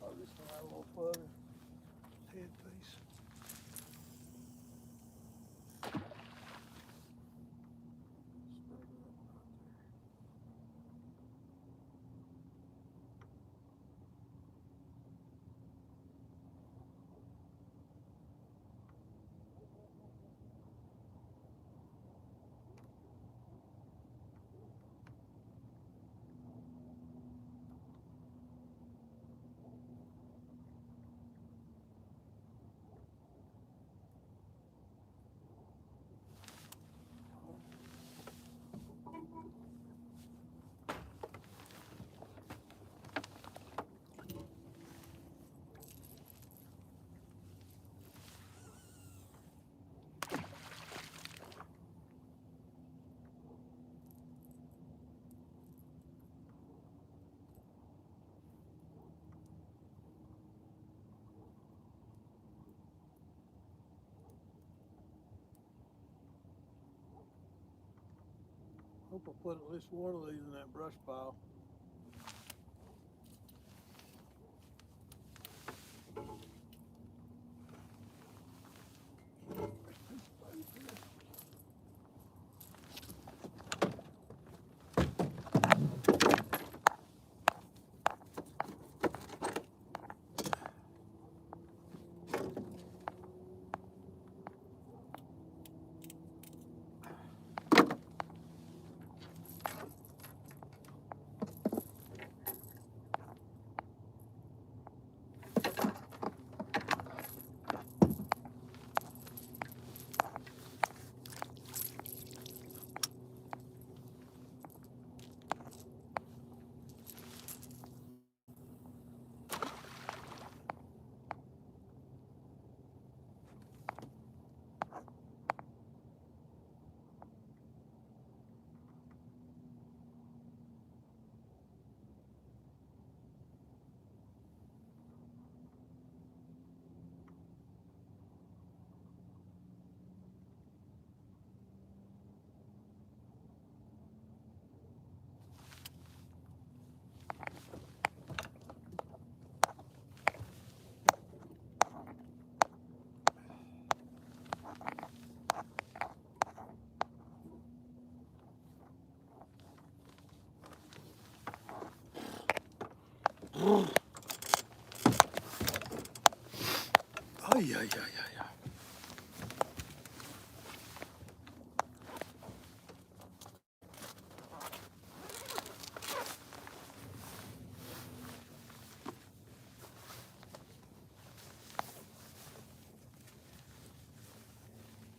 Oh, this one a little further. Hope I put at least one of these in that brush pile. Oh yeah.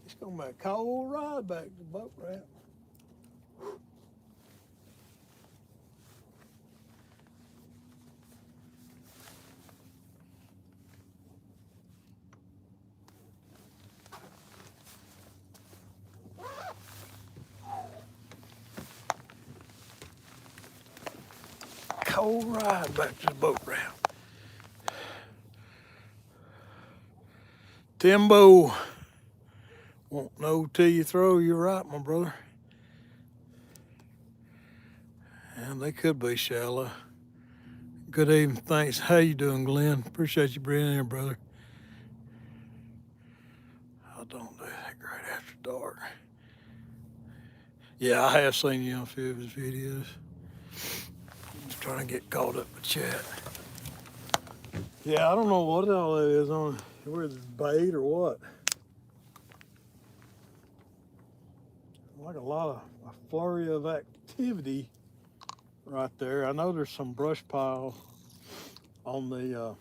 It's gonna be a cold ride back to the boat ramp. Cold ride back to the boat ramp. Timbo, won't know till you throw. You're right, my brother. And they could be shallow. Good evening, thanks. How you doing, Glenn? Appreciate you bringing in, brother. I don't do that great after dark. Yeah, I have seen you on a few of his videos. Just trying to get caught up with chat. Yeah, I don't know what all that is on, whether it's bait or what. Like a flurry of activity right there. I know there's some brush pile on the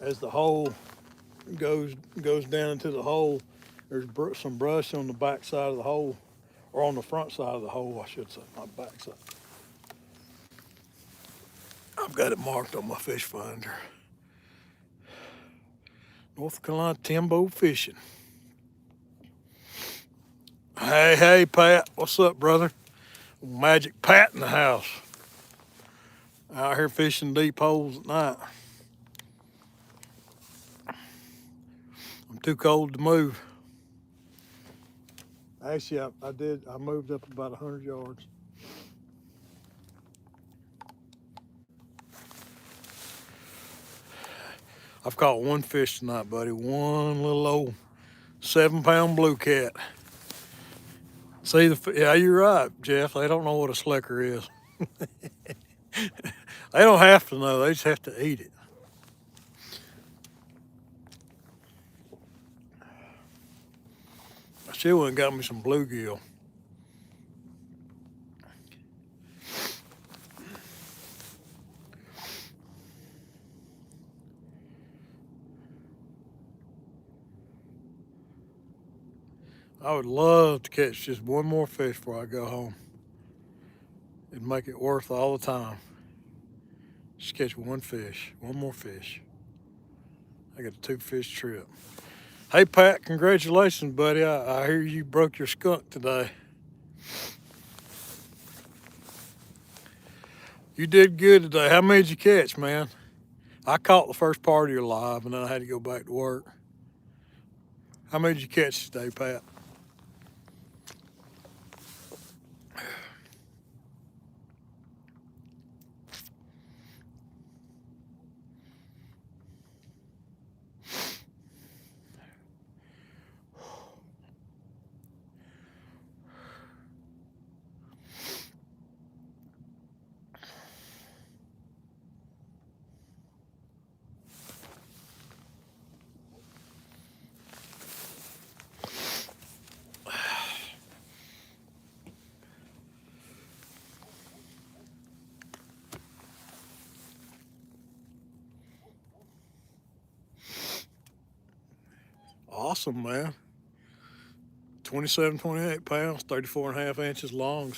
as the hole goes down into the hole. There's some brush on the back side of the hole, or on the front side of the hole, I should say, not back side. I've got it marked on my fish finder. North Carolina Timbo fishing. Hey, Pat, what's up, brother? Magic Pat in the house. Out here fishing deep holes at night. I'm too cold to move. Actually, I moved up about 100 yards. I've caught one fish tonight, buddy. One little old 7-pound blue cat. See, yeah, you're right, Jeff. They don't know what a slicker is. They don't have to know. They just have to eat it. I still went and got me some bluegill. I would love to catch just one more fish before I go home. It'd make it worth all the time. Just catch one fish, one more fish. I got a 2-fish trip. Hey, Pat, congratulations, buddy. I hear you broke your skunk today. You did good today. How many did you catch, man? I caught the first part of your live, and then I had to go back to work. How many did you catch today, Pat? awesome, man. 27, 28 pounds, 34 and a half inches long.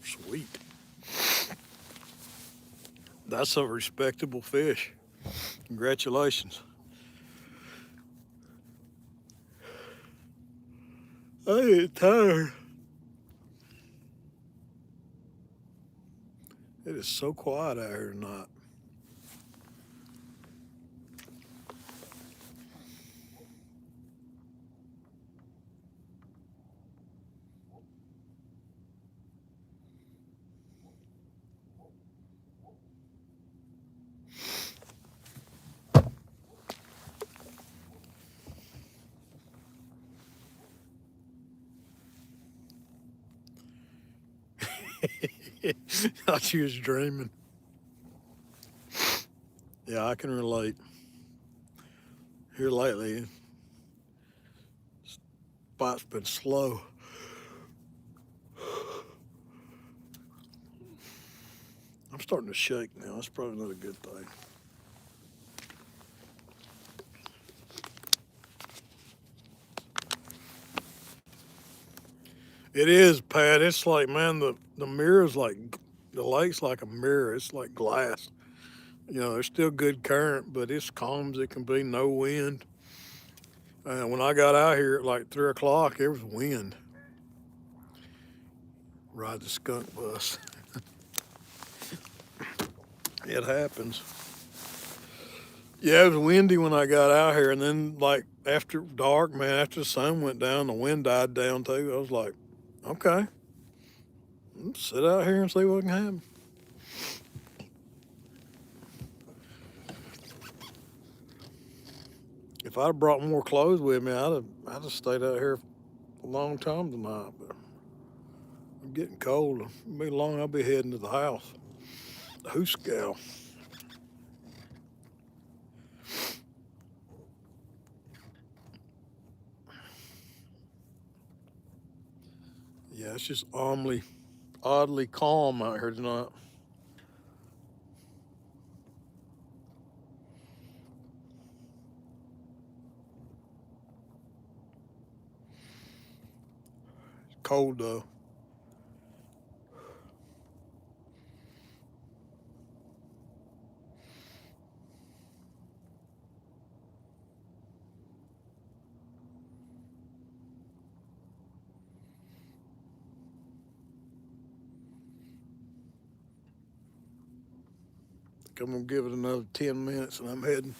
Sweet. That's a respectable fish. Congratulations. I get tired. It is so quiet out here tonight. Thought you was dreaming. Yeah, I can relate. Here lately, spot's been slow. I'm starting to shake now. That's probably not a good thing. It is, Pat. It's like, man, the mirror's like, the lake's like a mirror. It's like glass. You know, there's still good current, but it's calm as it can be, no wind. And when I got out here at like 3 o'clock, there was wind. Ride the skunk bus. It happens. Yeah, it was windy when I got out here, and then like after dark, man, after the sun went down, the wind died down too. I was like, okay, let's sit out here and see what can happen. If I'd have brought more clothes with me, I'd have stayed out here a long time tonight. But I'm getting cold. It'll be long. I'll be heading to the house. The Hoos Gal. Yeah, it's just oddly calm out here tonight. Cold though. I'm gonna give it another 10 minutes, and I'm heading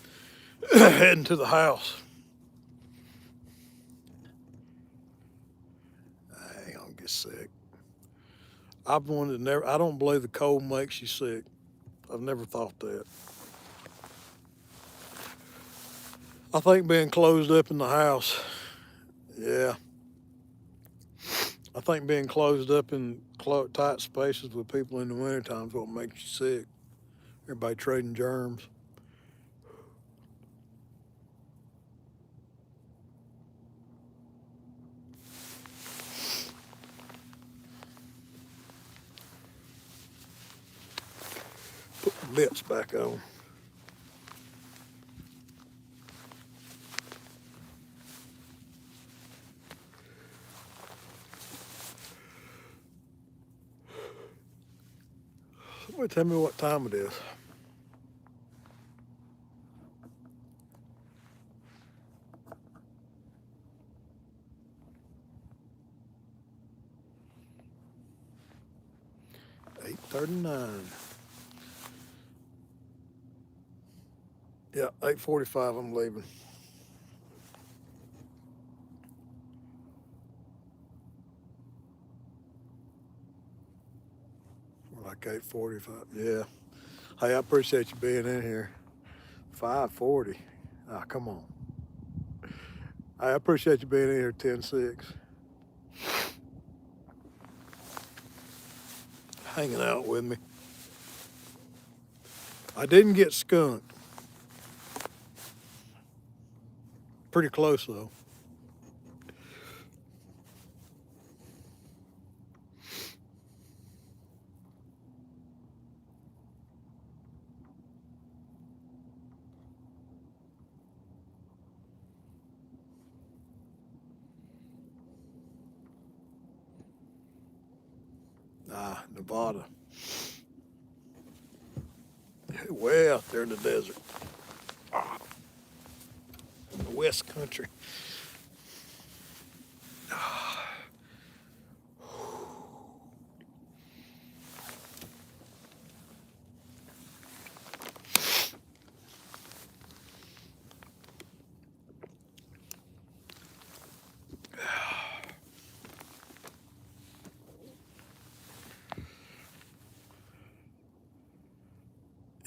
heading to the house. I ain't gonna get sick. I've wanted to never. I don't believe the cold makes you sick. I've never thought that. I think being closed up in the house. Yeah, I think being closed up in tight spaces with people in the wintertime is what makes you sick. Everybody trading germs. Put the bits back on. Somebody tell me what time it is. 8:39. Yeah, 8:45. I'm leaving. Like 8:45. Yeah. Hey, I appreciate you being in here. 5:40. Ah, come on. I appreciate you being in here 10:06. Hanging out with me. I didn't get skunked. Pretty close though. Nevada. Way out there in the desert, in the West Country.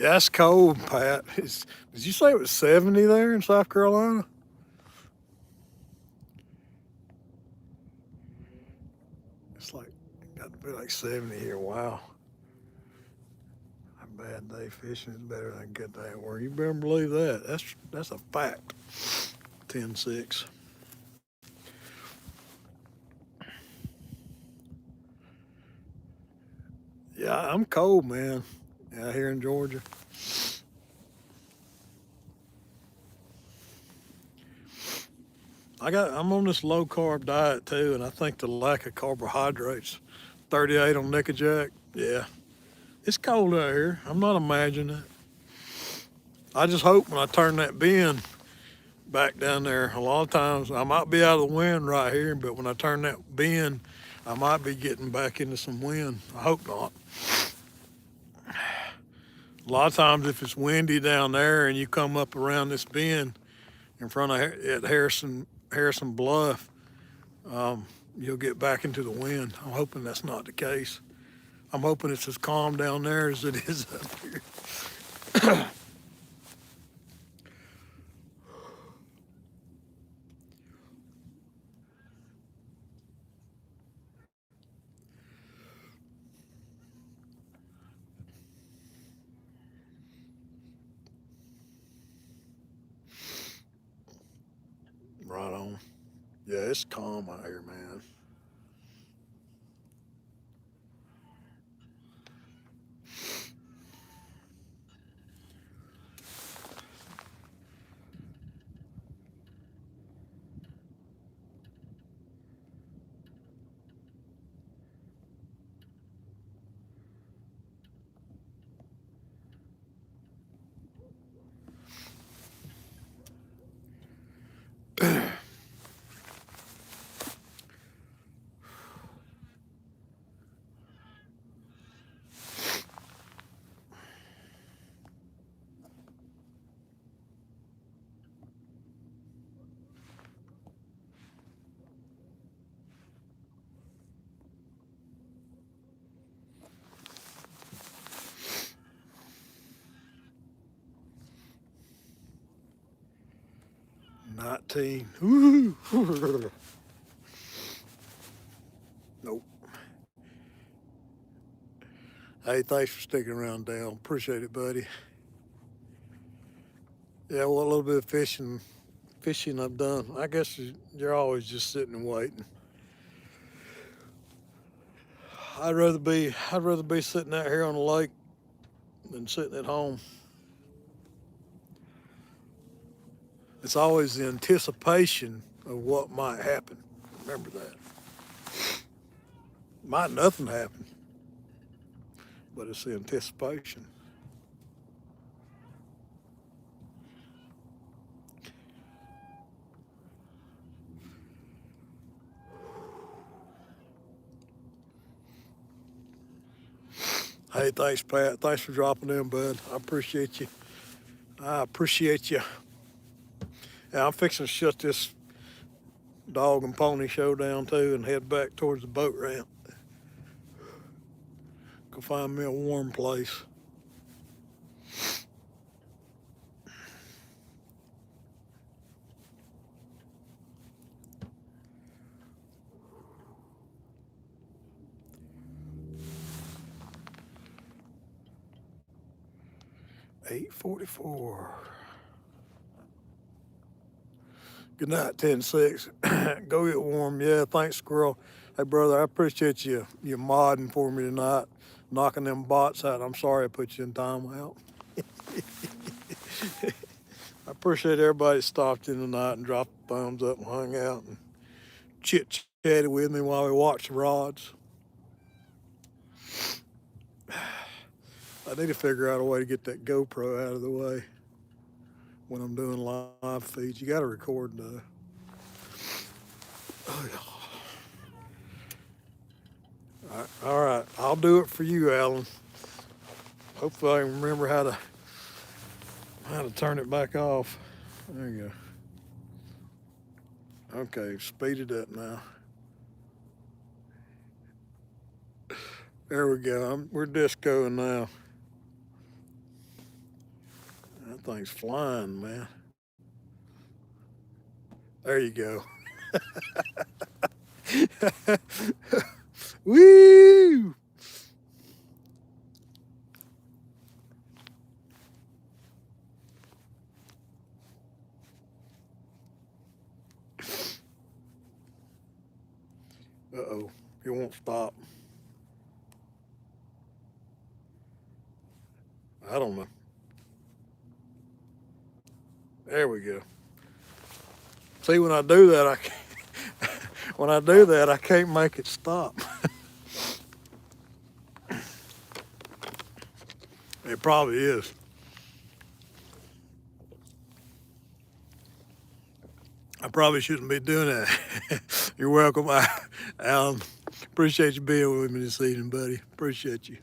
Yeah, it's cold, Pat. Did you say it was 70 there in South Carolina? It's like, got to be like 70 here. Wow. A bad day fishing is better than a good day at work. You better believe that. That's a fact. 10-6. Yeah, I'm cold, man. Out here in Georgia. I'm on this low carb diet too, and I think the lack of carbohydrates, 38 on Nickajack. Yeah, it's cold out here. I'm not imagining it. I just hope when I turn that bend back down there, a lot of times I might be out of the wind right here, but when I turn that bend, I might be getting back into some wind. I hope not. A lot of times, if it's windy down there and you come up around this bend in front of at Harrison Bluff, you'll get back into the wind. I'm hoping that's not the case. I'm hoping it's as calm down there as it is up here. Right on. Yeah, it's calm out here, man. 19. Woo-hoo. Nope. Hey, thanks for sticking around, Dale. Appreciate it, buddy. Yeah, well, a little bit of fishing I've done. I guess you're always just sitting and waiting. I'd rather be sitting out here on the lake than sitting at home. It's always the anticipation of what might happen. Remember that. Might nothing happen, but it's the anticipation. Hey, thanks, Pat. Thanks for dropping in, bud. I appreciate you. I appreciate you. Yeah, I'm fixing to shut this dog and pony show down too and head back towards the boat ramp. Go find me a warm place. 8:44. Good night, 10-6. Go get warm. Yeah, thanks, squirrel. Hey, brother, I appreciate you modding for me tonight, knocking them bots out. I'm sorry I put you in timeout. I appreciate everybody that stopped in tonight and dropped the thumbs up and hung out and chit chatted with me while we watched the rods. I need to figure out a way to get that GoPro out of the way when I'm doing live feeds. You got to record though. All right, I'll do it for you, Alan. Hopefully, I can remember how to turn it back off. There you go. Okay, speed it up now. There we go. We're discoing now. That thing's flying, man. There you go. Woo! Uh-oh, it won't stop. I don't know. There we go. See, when I do that, I can't make it stop. It probably is. I probably shouldn't be doing that. You're welcome, Alan. Appreciate you being with me this evening, buddy. Appreciate you.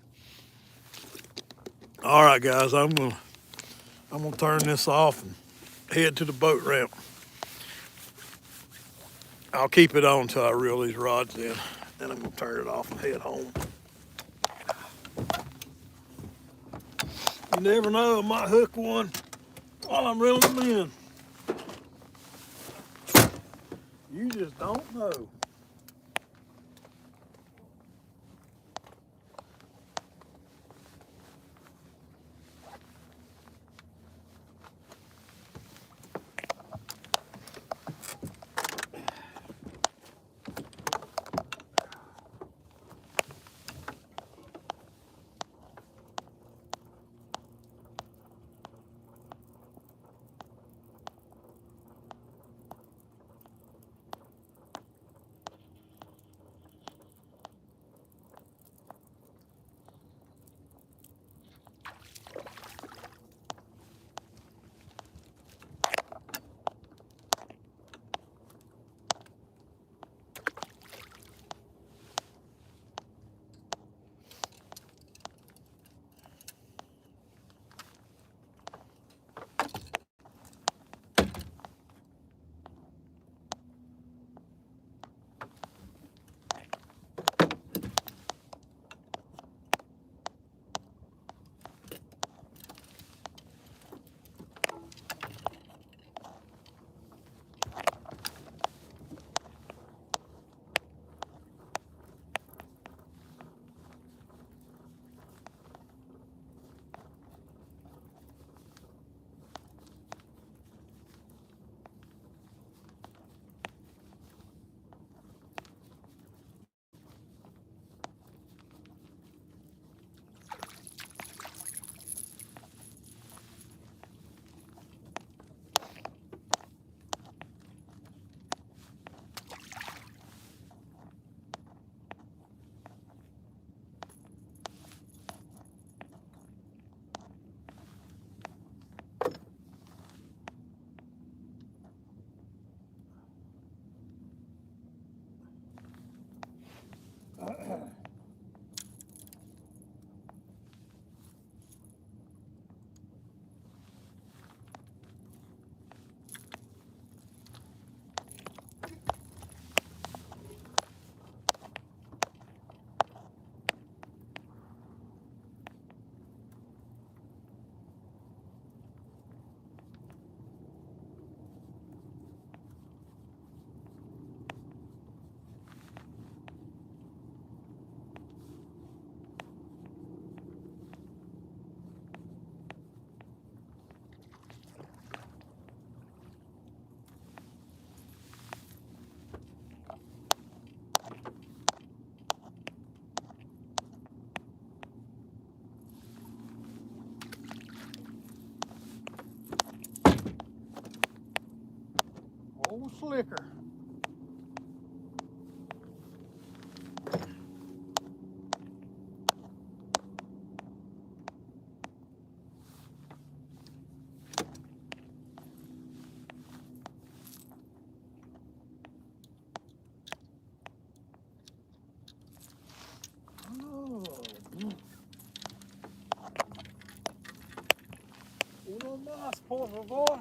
All right, guys, I'm gonna turn this off and head to the boat ramp. I'll keep it on until I reel these rods in. Then I'm gonna turn it off and head home. You never know, I might hook one while I'm reeling them in. You just don't know. Old slicker. Por favor.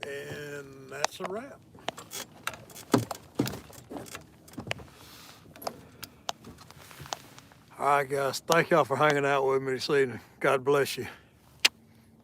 And that's a wrap. All right, guys. Thank y'all for hanging out with me this evening. God bless you.